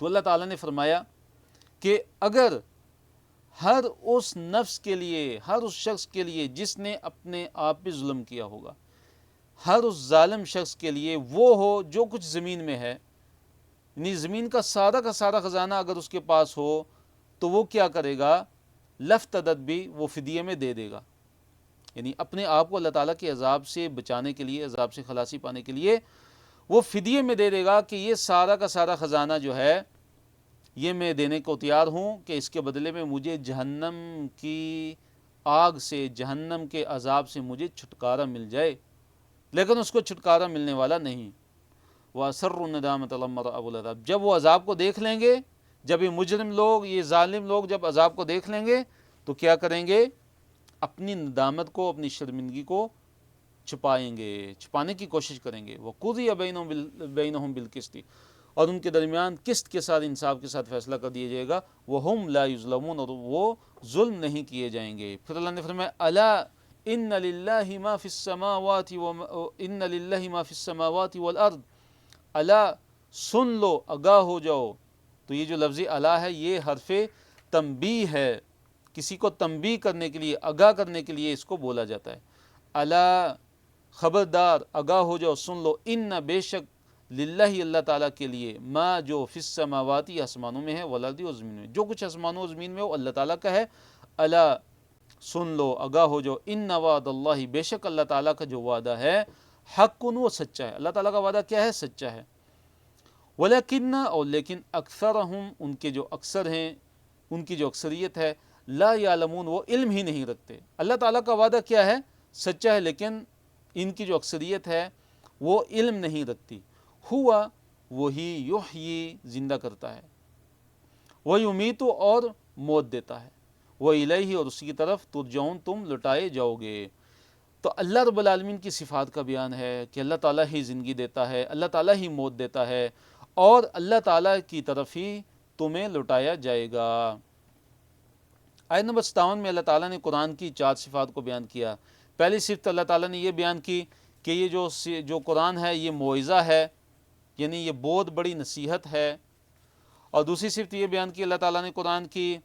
تو اللہ تعالیٰ نے فرمایا کہ اگر ہر اس نفس کے لیے، ہر اس شخص کے لیے جس نے اپنے آپ پہ ظلم کیا ہوگا، ہر اس ظالم شخص کے لیے وہ ہو جو کچھ زمین میں ہے، یعنی زمین کا سارا خزانہ اگر اس کے پاس ہو تو وہ کیا کرے گا؟ لفتدت بھی، وہ فدیے میں دے دے گا، یعنی اپنے آپ کو اللہ تعالیٰ کے عذاب سے بچانے کے لیے، عذاب سے خلاصی پانے کے لیے وہ فدیے میں دے دے گا کہ یہ سارا کا سارا خزانہ جو ہے یہ میں دینے کو تیار ہوں کہ اس کے بدلے میں مجھے جہنم کی آگ سے، جہنم کے عذاب سے مجھے چھٹکارا مل جائے، لیکن اس کو چھٹکارا ملنے والا نہیں۔ وَأَسَرُّ النَّدَامَةَ لَمَّا رَأَوُا الْعَذَابَ، جب وہ عذاب کو دیکھ لیں گے، جب یہ مجرم لوگ، یہ ظالم لوگ جب عذاب کو دیکھ لیں گے تو کیا کریں گے؟ اپنی ندامت کو، اپنی شرمندگی کو چھپائیں گے، چھپانے کی کوشش کریں گے۔ وَقُضِيَ بَيْنَهُم بِالْقِسْطِ، اور ان کے درمیان قسط کے ساتھ، انصاف کے ساتھ فیصلہ کر دیا جائے گا۔ وَهُمْ لَا يُظْلَمُونَ، اور وہ ظلم نہیں کیے جائیں گے۔ پھر اللہ نے فرمایا الا ان للہ ما فی السماوات ان للہ ما فی السماوات والارض، الا سن لو، آگاہ ہو جاؤ۔ تو یہ جو لفظ الا ہے یہ حرف تنبیہ ہے، کسی کو تنبیہ کرنے کے لیے، آگاہ کرنے کے لیے اس کو بولا جاتا ہے۔ الا، خبردار، آگاہ ہو جاؤ، سن لو، ان بے شک، للہ اللہ تعالیٰ کے لیے، ما جو فی السماوات آسمانوں میں ہے، والارض اور زمین میں، جو کچھ آسمانوں اور زمین میں وہ اللہ تعالیٰ کا ہے۔ الا سن لو، آگاہ ہو جاؤ، ان وعد اللہ، بے شک اللہ تعالیٰ کا جو وعدہ ہے، حق وہ سچا ہے۔ اللہ تعالیٰ کا وعدہ کیا ہے؟ سچا ہے۔ ولیکن، اور لیکن، اکثرہم، ان کے جو اکثر ہیں، ان کی جو اکثریت ہے، لا یعلمون، وہ علم ہی نہیں رکھتے۔ اللہ تعالیٰ کا وعدہ کیا ہے؟ سچا ہے، لیکن ان کی جو اکثریت ہے وہ علم نہیں رکھتی۔ ہوا، وہی، یحیی، زندہ کرتا ہے، ویمیت، اور موت دیتا ہے، وإلیہ، اور اسی کی طرف، ترجعون، تم لٹائے جاؤ گے۔ تو اللہ رب العالمین کی صفات کا بیان ہے کہ اللہ تعالیٰ ہی زندگی دیتا ہے، اللہ تعالیٰ ہی موت دیتا ہے، اور اللہ تعالیٰ کی طرف ہی تمہیں لٹایا جائے گا۔ آیت نمبر 57 میں اللہ تعالیٰ نے قرآن کی 4 صفات کو بیان کیا۔ پہلی صفت اللہ تعالیٰ نے یہ بیان کی کہ یہ جو قرآن ہے یہ موعظہ ہے، یعنی یہ بہت بڑی نصیحت ہے۔ اور دوسری صفت یہ بیان کی اللہ تعالیٰ نے قرآن کی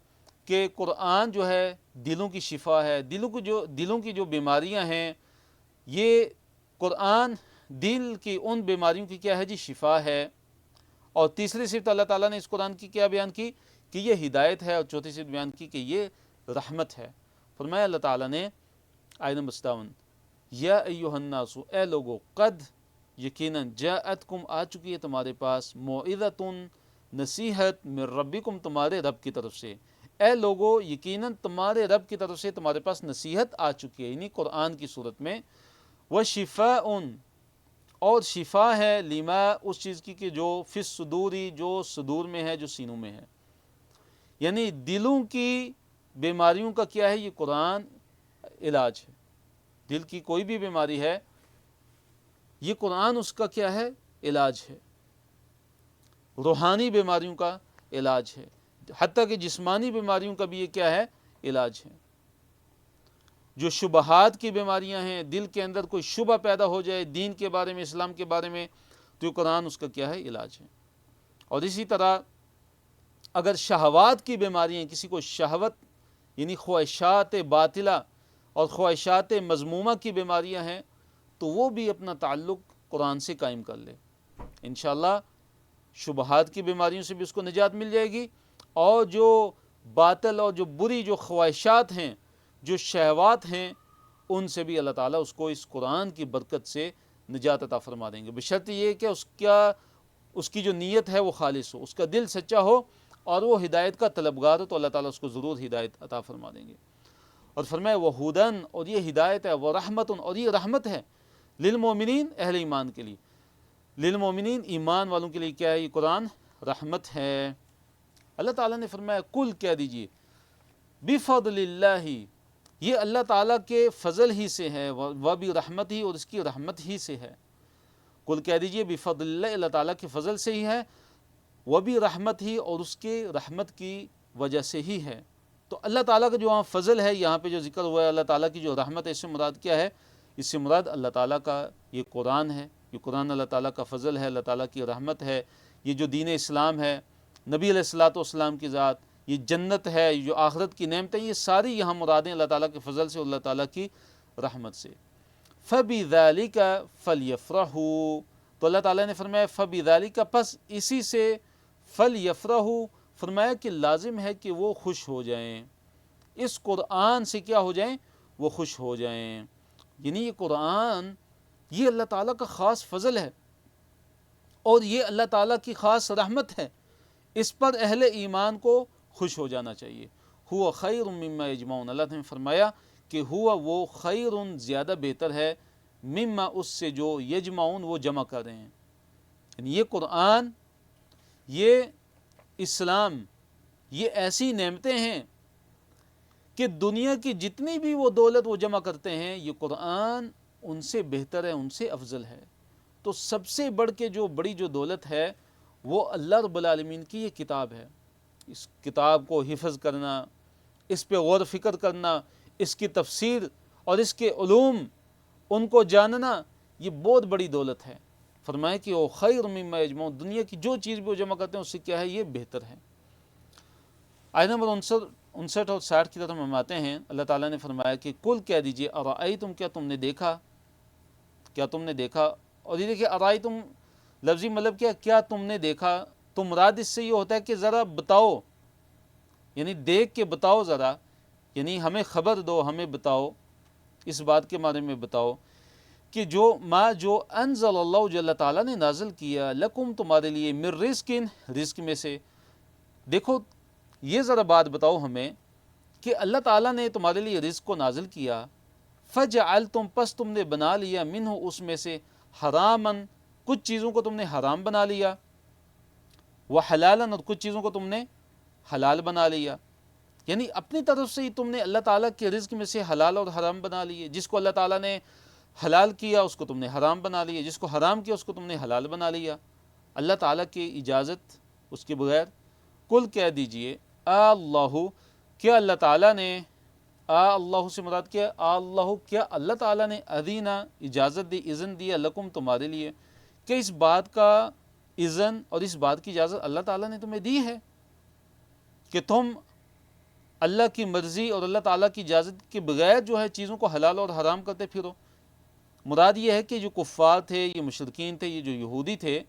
کہ قرآن جو ہے دلوں کی شفا ہے، دلوں کی جو بیماریاں ہیں، یہ قرآن دل کی ان بیماریوں کی کیا ہے جی؟ شفا ہے۔ اور تیسری صفت اللہ تعالیٰ نے اس قرآن کی کیا بیان کی کہ یہ ہدایت ہے، اور چوتھی صفت بیان کی کہ یہ رحمت ہے۔ فرمایا اللہ تعالیٰ نے آیت نمبر 57، یا ایھا الناس، اے لوگو، قد، یقیناً، جاءتکم، آ چکی ہے تمہارے پاس، موعظۃ، نصیحت، من ربکم، تمہارے رب کی طرف سے۔ اے لوگو، یقیناً تمہارے رب کی طرف سے تمہارے پاس نصیحت آ چکی ہے، یعنی قرآن کی صورت میں۔ وشفاء، اور شفا ہے، لما، اس چیز کی کہ جو فی الصدوری، جو صدور میں ہے، جو سینوں میں ہے، یعنی دلوں کی بیماریوں کا کیا ہے؟ یہ قرآن علاج ہے۔ دل کی کوئی بھی بیماری ہے، یہ قرآن اس کا کیا ہے؟ علاج ہے۔ روحانی بیماریوں کا علاج ہے، حتیٰ کہ جسمانی بیماریوں کا بھی یہ کیا ہے؟ علاج ہے۔ جو شبہات کی بیماریاں ہیں، دل کے اندر کوئی شبہ پیدا ہو جائے دین کے بارے میں، اسلام کے بارے میں، تو یہ قرآن اس کا کیا ہے؟ علاج ہے۔ اور اسی طرح اگر شہوات کی بیماریاں ہیں، کسی کو شہوت یعنی خواہشات باطلہ اور خواہشات مذمومہ کی بیماریاں ہیں، تو وہ بھی اپنا تعلق قرآن سے قائم کر لے، انشاءاللہ شبہات کی بیماریوں سے بھی اس کو نجات مل جائے گی، اور جو باطل اور جو بری جو خواہشات ہیں، جو شہوات ہیں، ان سے بھی اللہ تعالیٰ اس کو اس قرآن کی برکت سے نجات عطا فرما دیں گے، بشرط یہ کہ اس کی جو نیت ہے وہ خالص ہو، اس کا دل سچا ہو، اور وہ ہدایت کا طلبگار ہو، تو اللہ تعالیٰ اس کو ضرور ہدایت عطا فرما دیں گے۔ اور فرمایا وہودن، اور یہ ہدایت ہے، ورحمت، اور یہ رحمت ہے، للمومنین، اہل ایمان کے لیے، للمومنین، ایمان والوں کے لیے کیا ہے؟ یہ قرآن رحمت ہے۔ اللہ تعالیٰ نے فرمایا کل، کہہ دیجئے، بفضل اللہ، یہ اللہ تعالیٰ کے فضل ہی سے ہے، وبرحمت ہی، اور اس کی رحمت ہی سے ہے۔ کل کہہ دیجئے بفضل اللہ، اللہ تعالیٰ کے فضل سے ہی ہے، وبرحمت ہی، اور اس کے رحمت کی وجہ سے ہی ہے۔ تو اللہ تعالیٰ کا جو وہاں فضل ہے، یہاں پہ جو ذکر ہوا ہے اللہ تعالیٰ کی جو رحمت ہے، اس سے مراد کیا ہے؟ اس سے مراد اللہ تعالیٰ کا یہ قرآن ہے، یہ قرآن اللہ تعالیٰ کا فضل ہے، اللہ تعالیٰ کی رحمت ہے۔ یہ جو دین اسلام ہے، نبی علیہ الصلوۃ والسلام کی ذات، یہ جنت ہے، جو آخرت کی نعمتیں، یہ ساری یہاں مرادیں اللہ تعالیٰ کے فضل سے، اللہ تعالیٰ کی رحمت سے۔ فَبِذَلِكَ فَلْيَفْرَحُوا، تو اللہ تعالیٰ نے فرمایا فَبِذَلِكَ، پس اسی سے، فَلْيَفْرَحُوا، فرمایا کہ لازم ہے کہ وہ خوش ہو جائیں، اس قرآن سے کیا ہو جائیں؟ وہ خوش ہو جائیں۔ یعنی یہ قرآن، یہ اللہ تعالیٰ کا خاص فضل ہے، اور یہ اللہ تعالیٰ کی خاص رحمت ہے، اس پر اہل ایمان کو خوش ہو جانا چاہیے۔ ہوا خیر مما یجمعون، اللہ نے فرمایا کہ ہوا وہ خیر، زیادہ بہتر ہے، مما اس سے جو یجمعون وہ جمع کر رہے ہیں۔ یعنی یہ قرآن، یہ اسلام، یہ ایسی نعمتیں ہیں کہ دنیا کی جتنی بھی وہ دولت وہ جمع کرتے ہیں، یہ قرآن ان سے بہتر ہے، ان سے افضل ہے۔ تو سب سے بڑھ کے جو بڑی جو دولت ہے وہ اللہ رب العالمین کی یہ کتاب ہے۔ اس کتاب کو حفظ کرنا، اس پہ غور و فکر کرنا، اس کی تفسیر اور اس کے علوم ان کو جاننا، یہ بہت بڑی دولت ہے۔ فرمائے کہ وہ خیر مما یجمعون، دنیا کی جو چیز بھی وہ جمع کرتے ہیں اس سے کیا ہے؟ یہ بہتر ہے۔ آیت نمبر 59 اور 60 کی طرف ہم آتے ہیں۔ اللہ تعالیٰ نے فرمایا کہ کل کہہ دیجئے ارائیتم، کیا تم نے دیکھا، کیا تم نے دیکھا، اور یہ دیکھیں ارائیتم لفظی مطلب کیا تم نے دیکھا، تو مراد اس سے یہ ہوتا ہے کہ ذرا بتاؤ، یعنی دیکھ کے بتاؤ ذرا، یعنی ہمیں خبر دو، ہمیں بتاؤ، اس بات کے بارے میں بتاؤ کہ جو انزل اللہ، جو اللہ تعالیٰ نے نازل کیا، لکم تمہارے لیے، من رزق، رزق میں سے۔ دیکھو یہ ذرا بات بتاؤ ہمیں کہ اللہ تعالیٰ نے تمہارے لیے رزق کو نازل کیا، فجعلتم، پس تم نے بنا لیا، منہ اس میں سے، حرامن، کچھ چیزوں کو تم نے حرام بنا لیا، وحلالن، اور کچھ چیزوں کو تم نے حلال بنا لیا۔ یعنی اپنی طرف سے ہی تم نے اللہ تعالیٰ کے رزق میں سے حلال اور حرام بنا لیے، جس کو اللہ تعالیٰ نے حلال کیا اس کو تم نے حرام بنا لیا، جس کو حرام کیا اس کو تم نے حلال بنا لیا، اللہ تعالیٰ کی اجازت اس کے بغیر۔ کل کہہ دیجئے اللہ، کیا اللہ تعالیٰ نے، اللہ سے مراد کیا، اللہ، کیا اللہ تعالیٰ نے، اذینہ، اجازت دی، اذن دیا، لکم تمہارے لیے، کہ اس بات کا اذن اور اس بات کی اجازت اللہ تعالیٰ نے تمہیں دی ہے کہ تم اللہ کی مرضی اور اللہ تعالیٰ کی اجازت کے بغیر جو ہے چیزوں کو حلال اور حرام کرتے پھرو۔ مراد یہ ہے کہ جو کفار تھے، یہ مشرکین تھے، یہ جو یہودی تھے،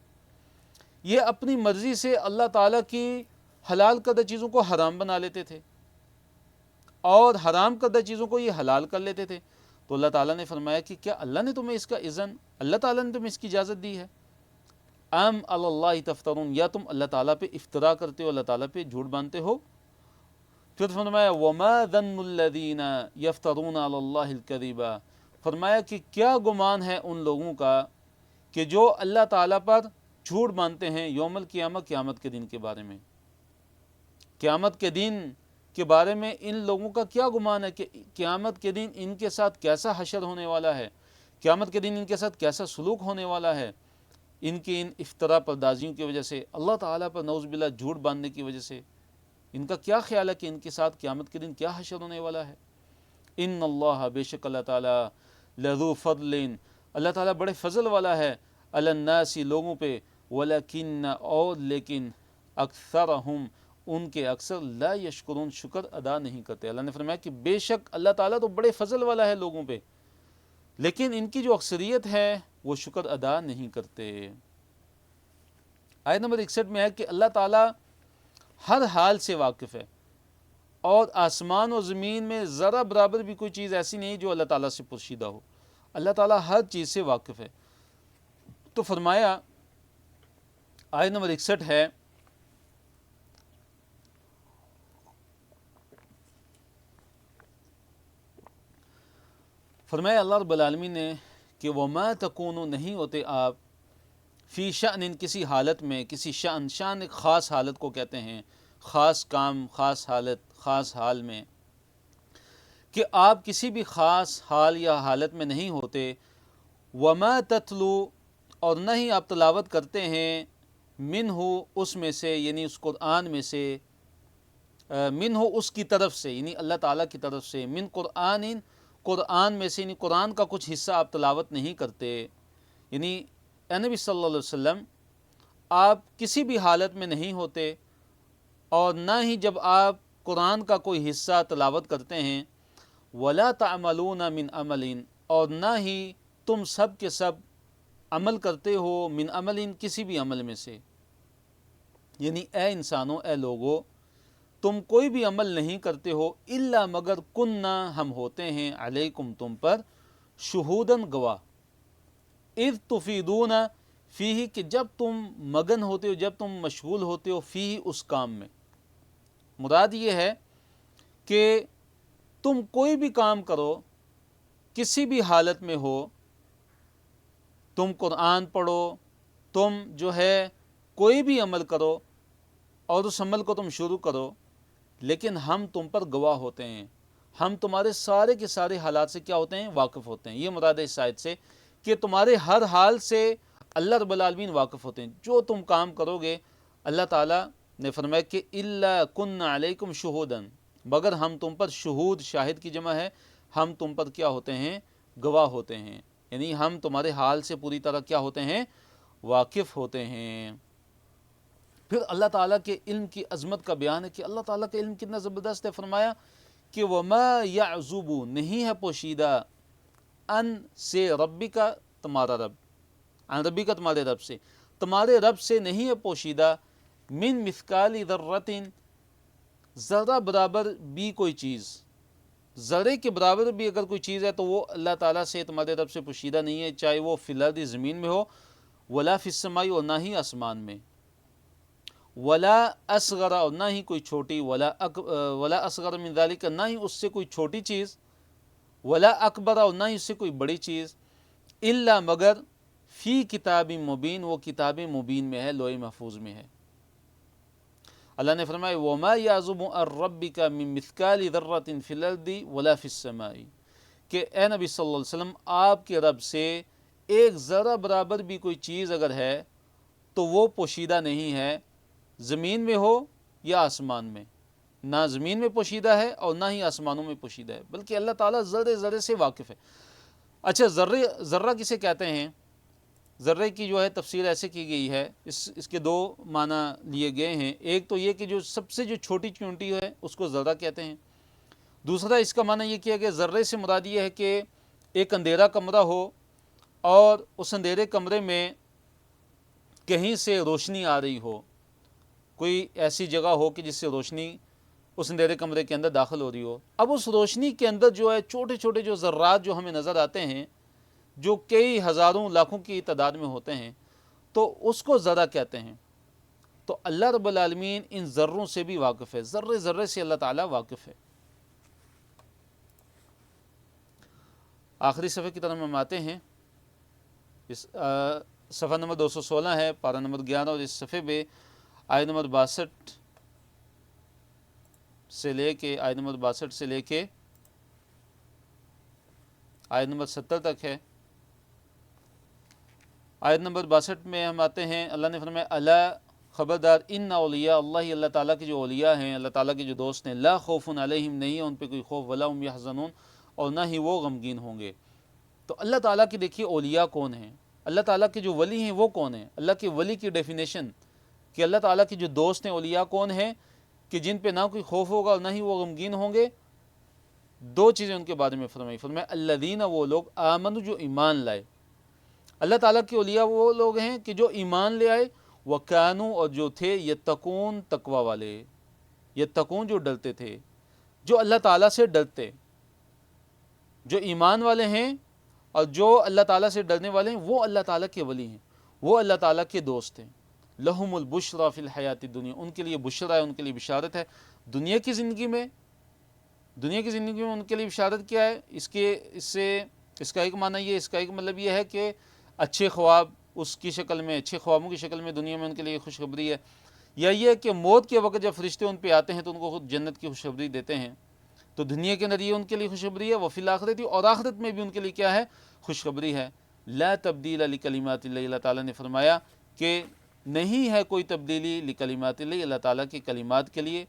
یہ اپنی مرضی سے اللہ تعالیٰ کی حلال کردہ چیزوں کو حرام بنا لیتے تھے، اور حرام کردہ چیزوں کو یہ حلال کر لیتے تھے۔ تو اللہ تعالیٰ نے فرمایا کہ کیا اللہ نے تمہیں اس کا اذن، اللہ تعالیٰ نے تمہیں اس کی اجازت دی ہے؟ ام علی اللہ تفترون، یا تم اللہ تعالیٰ پہ افترا کرتے ہو، اللہ تعالیٰ پہ جھوٹ باندھتے ہو؟ پھر فرمایا وما ظن الذین یفترون علی اللہ الکذب، فرمایا کہ کیا گمان ہے ان لوگوں کا کہ جو اللہ تعالیٰ پر جھوٹ باندھتے ہیں یوم القیامہ، قیامت کے دن کے بارے میں۔ قیامت کے دن کے بارے میں ان لوگوں کا کیا گمان ہے کہ قیامت کے دن ان کے ساتھ کیسا حشر ہونے والا ہے، قیامت کے دن ان کے ساتھ کیسا سلوک ہونے والا ہے، ان کی ان افترا پردازیوں کی وجہ سے، اللہ تعالیٰ پر نعوذ باللہ جھوٹ باندھنے کی وجہ سے، ان کا کیا خیال ہے کہ ان کے ساتھ قیامت کے دن کیا حشر ہونے والا ہے۔ ان اللہ، بے شک اللہ تعالیٰ، لذو فضل، اللہ تعالیٰ بڑے فضل والا ہے، علی الناس، لوگوں پہ، ولکن، اور لیکن، اکثرہم، ان کے اکثر، لا یشکرون، شکر ادا نہیں کرتے۔ اللہ نے فرمایا کہ بے شک اللہ تعالیٰ تو بڑے فضل والا ہے لوگوں پہ، لیکن ان کی جو اکثریت ہے وہ شکر ادا نہیں کرتے۔ آیت نمبر 61 میں ہے کہ اللہ تعالیٰ ہر حال سے واقف ہے، اور آسمان و زمین میں ذرا برابر بھی کوئی چیز ایسی نہیں جو اللہ تعالیٰ سے پوشیدہ ہو، اللہ تعالیٰ ہر چیز سے واقف ہے۔ تو فرمایا، آیت نمبر 61 ہے، فرمایا اللہ رب العالمین نے کہ وَمَا تَكُونُ، نہیں ہوتے آپ، فی شأن، کسی حالت میں، کسی شأن، شأن ایک خاص حالت کو کہتے ہیں، خاص کام، خاص حالت، خاص حال میں، کہ آپ کسی بھی خاص حال یا حالت میں نہیں ہوتے، وَمَا تَتْلُو، اور نہ ہی آپ تلاوت کرتے ہیں، منہ، اس میں سے، یعنی اس قرآن میں سے، منہ، اس کی طرف سے، یعنی اللہ تعالیٰ کی طرف سے، من قرآن، قرآن میں سے، یعنی قرآن کا کچھ حصہ آپ تلاوت نہیں کرتے، یعنی اے نبی صلی اللہ علیہ وسلم، آپ کسی بھی حالت میں نہیں ہوتے، اور نہ ہی جب آپ قرآن کا کوئی حصہ تلاوت کرتے ہیں، ولا تعملون من عمل، اور نہ ہی تم سب کے سب عمل کرتے ہو، من عمل، کسی بھی عمل میں سے، یعنی اے انسانوں، اے لوگو، تم کوئی بھی عمل نہیں کرتے ہو، الا مگر کننا، ہم ہوتے ہیں، علیکم، تم پر، شہودن، گواہ، اذ تفیدون فیہ، کہ جب تم مگن ہوتے ہو، جب تم مشغول ہوتے ہو، فیہ، اس کام میں۔ مراد یہ ہے کہ تم کوئی بھی کام کرو، کسی بھی حالت میں ہو، تم قرآن پڑھو، تم جو ہے کوئی بھی عمل کرو اور اس عمل کو تم شروع کرو، لیکن ہم تم پر گواہ ہوتے ہیں، ہم تمہارے سارے کے سارے حالات سے کیا ہوتے ہیں؟ واقف ہوتے ہیں۔ یہ مراد ہے اس آیت سے کہ تمہارے ہر حال سے اللہ رب العالمین واقف ہوتے ہیں، جو تم کام کرو گے۔ اللہ تعالیٰ نے فرمایا کہ الا کن علیکم شہودن، مگر ہم تم پر، شہود شاہد کی جمع ہے، ہم تم پر کیا ہوتے ہیں؟ گواہ ہوتے ہیں، یعنی ہم تمہارے حال سے پوری طرح کیا ہوتے ہیں؟ واقف ہوتے ہیں۔ پھر اللہ تعالیٰ کے علم کی عظمت کا بیان ہے کہ اللہ تعالیٰ کا علم کتنا زبردست ہے۔ فرمایا کہ وَمَا يَعْزُبُ، نہیں ہے پوشیدہ، ان سے، ربی کا، تمہارا رب، ان ربی کا، تمہارے رب سے، تمہارے رب سے نہیں ہے پوشیدہ، من مثقال ذرۃ، ذرہ برابر بھی کوئی چیز، ذرے کے برابر بھی اگر کوئی چیز ہے تو وہ اللہ تعالیٰ سے، تمہارے رب سے پوشیدہ نہیں ہے، چاہے وہ فی الارض، زمین میں ہو، ولا فی السماء، اور نہ ہی آسمان میں، ولا اصغر، اور نہ ہی کوئی چھوٹی، ولا اصغر من ذالک، نہ ہی اس سے کوئی چھوٹی چیز، ولا اکبر، اور نہ ہی اس سے کوئی بڑی چیز، الا مگر، فی کتاب مبین، وہ کتاب مبین میں ہے، لوح محفوظ میں ہے۔ اللہ نے فرمایا وَمَا يَعْزُبُ عَن رَّبِّكَ مِن مِثْقَالِ ذَرَّةٍ فِي الْأَرْضِ وَلَا فِي السَّمَاءِ، کہ اے نبی صلی اللہ علیہ وسلم، آپ کے رب سے ایک ذرہ برابر بھی کوئی چیز اگر ہے تو وہ پوشیدہ نہیں ہے، زمین میں ہو یا آسمان میں، نہ زمین میں پوشیدہ ہے اور نہ ہی آسمانوں میں پوشیدہ ہے، بلکہ اللہ تعالیٰ ذرے ذرے سے واقف ہے۔ اچھا، ذرہ کسے کہتے ہیں؟ ذرے کی جو ہے تفسیر ایسے کی گئی ہے، اس کے دو معنی لیے گئے ہیں۔ ایک تو یہ کہ جو سب سے جو چھوٹی چونٹی ہے اس کو ذرہ کہتے ہیں۔ دوسرا اس کا معنی یہ کیا کہ ذرے سے مراد یہ ہے کہ ایک اندھیرا کمرہ ہو اور اس اندھیرے کمرے میں کہیں سے روشنی آ رہی ہو، کوئی ایسی جگہ ہو کہ جس سے روشنی اس اندھیرے کمرے کے اندر داخل ہو رہی ہو۔ اب اس روشنی کے اندر جو ہے چھوٹے چھوٹے جو ذرات جو ہمیں نظر آتے ہیں، جو کئی ہزاروں لاکھوں کی تعداد میں ہوتے ہیں، تو اس کو ذرہ کہتے ہیں۔ تو اللہ رب العالمین ان ذروں سے بھی واقف ہے، ذرے ذرے سے اللہ تعالیٰ واقف ہے۔ آخری صفحے کی طرف ہم آتے ہیں، اس صفحہ نمبر 216 ہے، پارہ نمبر 11، اور اس صفحے پہ آیت نمبر 62 سے لے کے آیت نمبر 70 تک ہے۔ آیت نمبر 62 میں ہم آتے ہیں، اللہ نے فرمایا الا، خبردار، ان اولیاء اللہ، اللہ تعالیٰ کے جو اولیاء ہیں، اللہ تعالیٰ کے جو دوست ہیں، لا خوف علیہم، نہیں ہے ان پہ کوئی خوف، ولا هم یحزنون، اور نہ ہی وہ غمگین ہوں گے۔ تو اللہ تعالیٰ کے دیکھیے اولیاء کون ہیں، اللہ تعالیٰ کے جو ولی ہیں وہ کون ہیں؟ اللہ کے ولی کی ڈیفینیشن کہ اللہ تعالیٰ کے جو دوست ہیں، اولیاء کون ہیں کہ جن پہ نہ کوئی خوف ہوگا اور نہ ہی وہ غمگین ہوں گے۔ دو چیزیں ان کے بارے میں فرمایا الذین، وہ لوگ، آمنوا، جو ایمان لائے۔ اللہ تعالیٰ کے اولیاء وہ لوگ ہیں کہ جو ایمان لے آئے، وَكَانُوا، اور جو تھے، یتقون، تقوی والے، یتقون، جو ڈرتے تھے، جو اللہ تعالیٰ سے ڈرتے، جو ایمان والے ہیں اور جو اللہ تعالیٰ سے ڈرنے والے ہیں، وہ اللہ تعالیٰ کے ولی ہیں، وہ اللہ تعالیٰ کے دوست ہیں۔ لَهُمُ الْبُشْرَى فِي الْحَيَاةِ الدُّنْيَا، ان کے لیے بشرا ہے، ان کے لیے بشارت ہے دنیا کی زندگی میں۔ دنیا کی زندگی میں ان کے لیے بشارت کیا ہے؟ اس کا ایک معنی یہ، اس کا ایک مطلب یہ ہے کہ اچھے خواب، اس کی شکل میں، اچھے خوابوں کی شکل میں دنیا میں ان کے لیے خوشخبری ہے، یا یہ کہ موت کے وقت جب فرشتے ان پہ آتے ہیں تو ان کو خود جنت کی خوشخبری دیتے ہیں۔ تو دنیا کے اندر یہ ان کے لیے خوشخبری ہے، وفی الآخرت، اور آخرت میں بھی ان کے لیے کیا ہے؟ خوشخبری ہے۔ لا تبدیل لکلمات اللہ، اللہ تعالیٰ نے فرمایا کہ نہیں ہے کوئی تبدیلی لکلمات اللہ، اللہ تعالیٰ کی کلمات کے لیے۔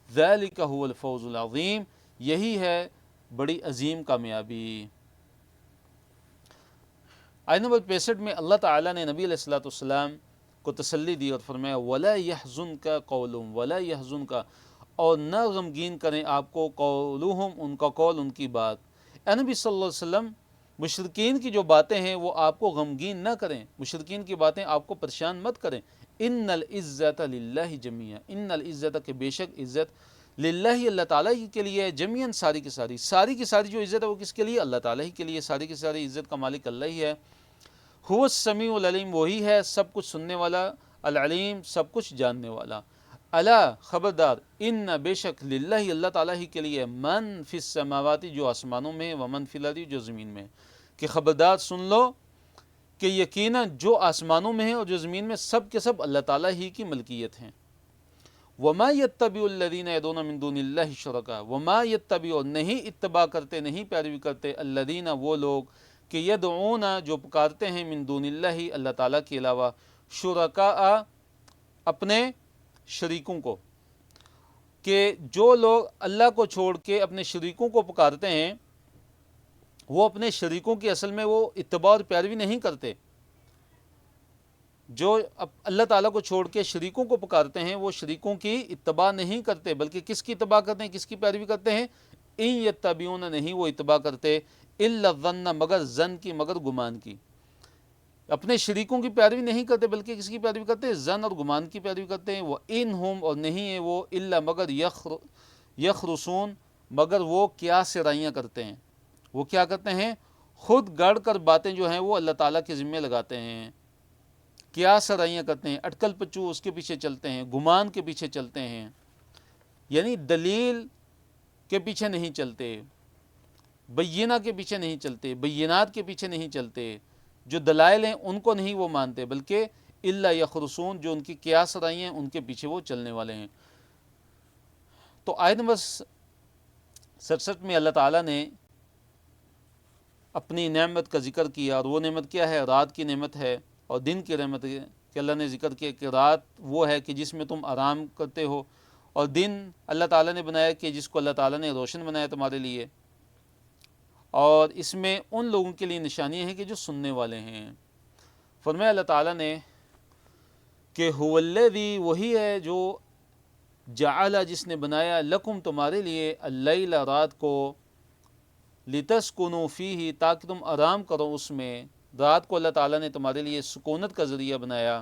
ذالک هو الفوز العظیم، یہی ہے بڑی عظیم کامیابی۔ آیت نمبر 65 میں اللہ تعالیٰ نے نبی علیہ الصلوۃ والسلام کو تسلی دی اور فرمایا ولا یحزنک قولہم، ولا یحزنک، اور نہ غمگین کریں آپ کو قولہم، ان کا قول، ان کی بات۔ اے نبی صلی اللہ علیہ وسلم، مشرکین کی جو باتیں ہیں وہ آپ کو غمگین نہ کریں، مشرکین کی باتیں آپ کو پریشان مت کریں۔ ان العزت للہ جمیعا، ان العزت، کہ بے شک عزت، للہ اللہ تعالیٰ ہی کے لیے، جمیعا ساری کی ساری جو عزت ہے وہ کس کے لیے؟ اللہ تعالیٰ ہی کے لیے، ساری کی ساری عزت کا مالک اللہ ہی ہے۔ هو السمیع العلیم، وہی ہے سب کچھ سننے والا، العلیم سب کچھ جاننے والا۔ الا، خبردار، ان بے شک، للہ اللہ تعالیٰ ہی کے لیے، من فی السماوات، جو آسمانوں میں، ومن فی الارض، جو زمین میں، کہ خبردار سن لو کہ یقیناً جو آسمانوں میں ہیں اور جو زمین میں، سب کے سب اللہ تعالیٰ ہی کی ملکیت ہیں۔ وما یتبع الذین یدعون من دون اللہ شرکاء، وما یتبع، نہیں اتباع کرتے، نہیں پیروی کرتے، الذین، وہ لوگ، کہ یدعون، جو پکارتے ہیں، من دون اللہ، اللہ تعالیٰ کے علاوہ، شرکاء، اپنے شریکوں کو، کہ جو لوگ اللہ کو چھوڑ کے اپنے شریکوں کو پکارتے ہیں، وہ اپنے شریکوں کی اصل میں وہ اتباع اور پیروی نہیں کرتے۔ جو اللہ تعالیٰ کو چھوڑ کے شریکوں کو پکارتے ہیں وہ شریکوں کی اتباع نہیں کرتے، بلکہ کس کی اتباع کرتے ہیں، کس کی پیروی کرتے ہیں؟ ان یتبعون، نہیں وہ اتباع کرتے، الا الظن، مگر ظن کی، مگر گمان کی۔ اپنے شریکوں کی پیروی نہیں کرتے بلکہ کس کی پیروی کرتے ہیں؟ ظن اور گمان کی پیروی کرتے ہیں۔ وہ ان ہم، اور نہیں ہے وہ، الا مگر، یخرسون، مگر وہ کیا سرائیاں کرتے ہیں، وہ کیا کرتے ہیں؟ خود گڑھ کر باتیں جو ہیں وہ اللہ تعالیٰ کے ذمے لگاتے ہیں، کیا سرائیاں کرتے ہیں، اٹکل پچو اس کے پیچھے چلتے ہیں، گمان کے پیچھے چلتے ہیں، یعنی دلیل کے پیچھے نہیں چلتے، بینہ کے پیچھے نہیں چلتے، بینات کے پیچھے نہیں چلتے، جو دلائل ہیں ان کو نہیں وہ مانتے، بلکہ الا یخرسون، جو ان کی قیاس رائیں ہیں ان کے پیچھے وہ چلنے والے ہیں۔ تو آیت نمبر 67 میں اللہ تعالیٰ نے اپنی نعمت کا ذکر کیا، اور وہ نعمت کیا ہے؟ رات کی نعمت ہے اور دن کی نعمت ہے، کہ اللہ نے ذکر کیا کہ رات وہ ہے کہ جس میں تم آرام کرتے ہو، اور دن اللہ تعالیٰ نے بنایا کہ جس کو اللہ تعالیٰ نے روشن بنایا تمہارے لیے، اور اس میں ان لوگوں کے لیے نشانیاں ہیں کہ جو سننے والے ہیں۔ فرمایا اللہ تعالیٰ نے کہ هو الذی، وہی ہے جو، جعل، جس نے بنایا، لکم تمہارے لیے، اللیل، رات کو، لتسکنوا فیہ، تاکہ تم آرام کرو اس میں۔ رات کو اللہ تعالیٰ نے تمہارے لیے سکونت کا ذریعہ بنایا،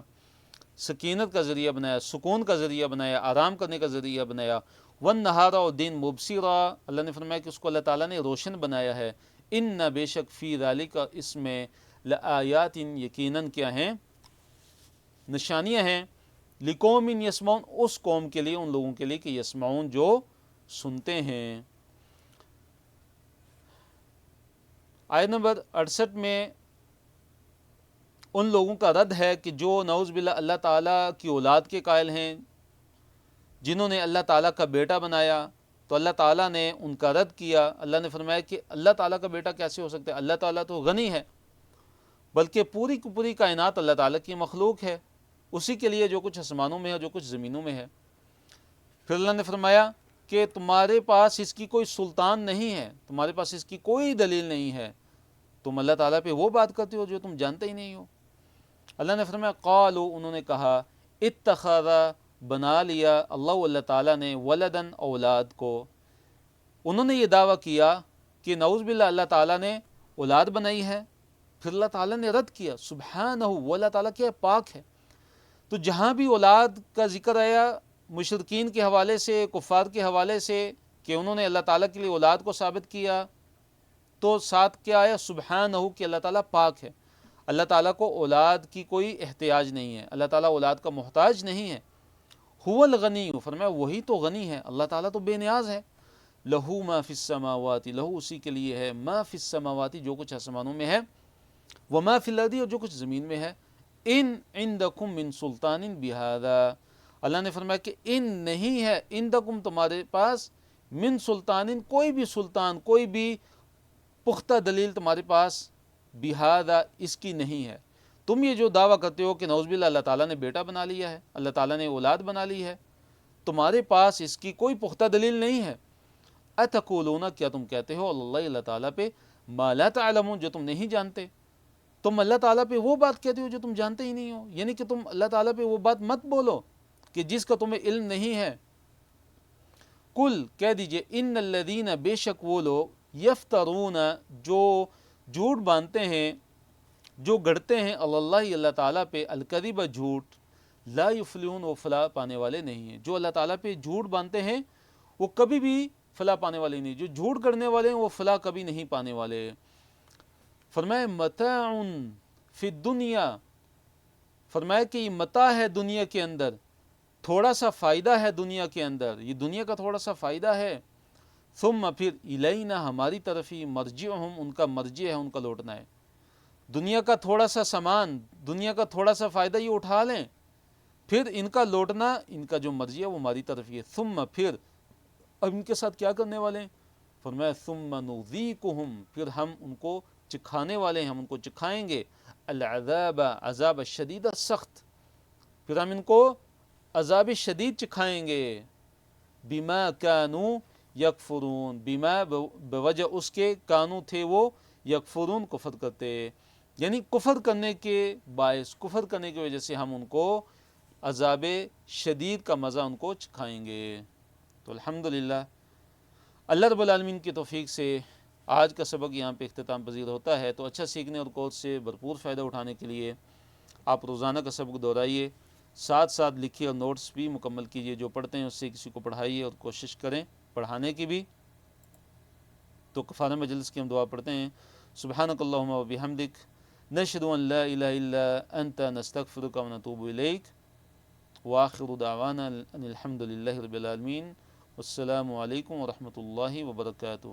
سکینت کا ذریعہ بنایا، سکون کا ذریعہ بنایا، آرام کرنے کا ذریعہ بنایا۔ والنہار، اور دن، مبصرا، اللہ نے فرمایا کہ اس کو اللہ تعالیٰ نے روشن بنایا ہے۔ ان بے شک، فی ذالک، اس میں، لآیات، یقیناً کیا ہیں؟ نشانیاں ہیں، لقوم یسمعون، اس قوم کے لیے، ان لوگوں کے لیے کہ یسمعون، جو سنتے ہیں۔ آیت نمبر 68 میں ان لوگوں کا رد ہے کہ جو نعوذ باللہ اللہ تعالیٰ کی اولاد کے قائل ہیں، جنہوں نے اللہ تعالیٰ کا بیٹا بنایا، تو اللہ تعالیٰ نے ان کا رد کیا۔ اللہ نے فرمایا کہ اللہ تعالیٰ کا بیٹا کیسے ہو سکتا ہے؟ اللہ تعالیٰ تو غنی ہے، بلکہ پوری کی پوری کائنات اللہ تعالیٰ کی مخلوق ہے، اسی کے لیے جو کچھ آسمانوں میں ہے، جو کچھ زمینوں میں ہے۔ پھر اللہ نے فرمایا کہ تمہارے پاس اس کی کوئی سلطان نہیں ہے، تمہارے پاس اس کی کوئی دلیل نہیں ہے، تم اللہ تعالیٰ پہ وہ بات کرتے ہو جو تم جانتے ہی نہیں ہو۔ اللہ نے فرمایا قالوا، انہوں نے کہا، اتخذ، بنا لیا، اللہ تعالیٰ نے، ولدن، اولاد کو۔ انہوں نے یہ دعویٰ کیا کہ نعوذ باللہ اللہ تعالیٰ نے اولاد بنائی ہے، پھر اللہ تعالیٰ نے رد کیا، سبحانہ، وہ اللہ تعالیٰ کیا پاک ہے۔ تو جہاں بھی اولاد کا ذکر آیا مشرکین کے حوالے سے، کفار کے حوالے سے، کہ انہوں نے اللہ تعالیٰ کے لیے اولاد کو ثابت کیا، تو ساتھ کیا آیا؟ سبحانہ، کہ اللہ تعالیٰ پاک ہے، اللہ تعالیٰ کو اولاد کی کوئی احتیاج نہیں ہے، اللہ تعالیٰ اولاد کا محتاج نہیں ہے۔ هو الغنی، فرمایا وہی تو غنی ہے، اللہ تعالیٰ تو بے نیاز ہے۔ لہو ما فی السماوات، لہو اسی کے لیے ہے، ما فی السماوات، جو کچھ آسمانوں میں ہے، وما فی الارض، اور جو کچھ زمین میں ہے۔ ان عندکم من سلطان بہذا، اللہ نے فرمایا کہ ان نہیں ہے، عندکم تمہارے پاس، من سلطان، کوئی بھی سلطان، کوئی بھی پختہ دلیل تمہارے پاس، بہذا، اس کی نہیں ہے۔ تم یہ جو دعویٰ کرتے ہو کہ نعوذ باللہ اللہ تعالیٰ نے بیٹا بنا لیا ہے، اللہ تعالیٰ نے اولاد بنا لی ہے، تمہارے پاس اس کی کوئی پختہ دلیل نہیں ہے۔ اتقولون، کیا تم کہتے ہو، اللہ تعالیٰ پہ، ما لا تعلمون، جو تم نہیں جانتے۔ تم اللہ تعالیٰ پہ وہ بات کہتے ہو جو تم جانتے ہی نہیں ہو، یعنی کہ تم اللہ تعالیٰ پہ وہ بات مت بولو کہ جس کا تمہیں علم نہیں ہے۔ کل کہہ دیجئے ان الذین بے شک وہ لوگ یفترون جو جھوٹ باندھتے ہیں، جو گڑتے ہیں اللہ اللہ تعالیٰ پہ الکذب جھوٹ، لا یفلحون وہ فلاح پانے والے نہیں ہیں۔ جو اللہ تعالیٰ پہ جھوٹ باندھتے ہیں وہ کبھی بھی فلاح پانے والے نہیں، جو جھوٹ کرنے والے ہیں وہ فلاح کبھی نہیں پانے والے۔ فرمائے متاع فی الدنیا، فرمایا کہ یہ متاع ہے دنیا کے اندر، تھوڑا سا فائدہ ہے دنیا کے اندر، یہ دنیا کا تھوڑا سا فائدہ ہے۔ ثم پھر الینا ہماری طرف ہی مرجعہم ان کا مرجع ہے، ان کا لوٹنا ہے۔ دنیا کا تھوڑا سا سامان، دنیا کا تھوڑا سا فائدہ یہ اٹھا لیں، پھر ان کا لوٹنا، ان کا جو مرجع ہے وہ ہماری طرف ہی ہے۔ ثم پھر اب ان کے ساتھ کیا کرنے والے ہیں؟ فرمایا ثم نذیقہم پھر ہم ان کو چکھانے والے ہیں، ہم ان کو چکھائیں گے العذاب عذاب شدید سخت، پھر ہم ان کو عذاب شدید چکھائیں گے۔ بما کانوا یکفرون بما بوجہ اس کے کانو تھے وہ یکفرون کفر کرتے، یعنی کفر کرنے کے باعث، کفر کرنے کی وجہ سے ہم ان کو عذاب شدید کا مزہ ان کو چکھائیں گے۔ تو الحمدللہ اللہ رب العالمین کی توفیق سے آج کا سبق یہاں پہ اختتام پذیر ہوتا ہے۔ تو اچھا سیکھنے اور کورس سے بھرپور فائدہ اٹھانے کے لیے آپ روزانہ کا سبق دہرائیے، ساتھ ساتھ لکھیے اور نوٹس بھی مکمل کیجیے، جو پڑھتے ہیں اس سے کسی کو پڑھائیے اور کوشش کریں پڑھانے کی بھی۔ تو کفارہ مجلس کی ہم دعا پڑھتے ہیں، سبحانک اللہم و بحمدک نشہد ان لا الہ الا انت نستغفرک و نتوب الیک، وآخر دعوانا ان الحمد للہ رب العالمین، والسلام علیکم ورحمۃ اللہ وبرکاتہ۔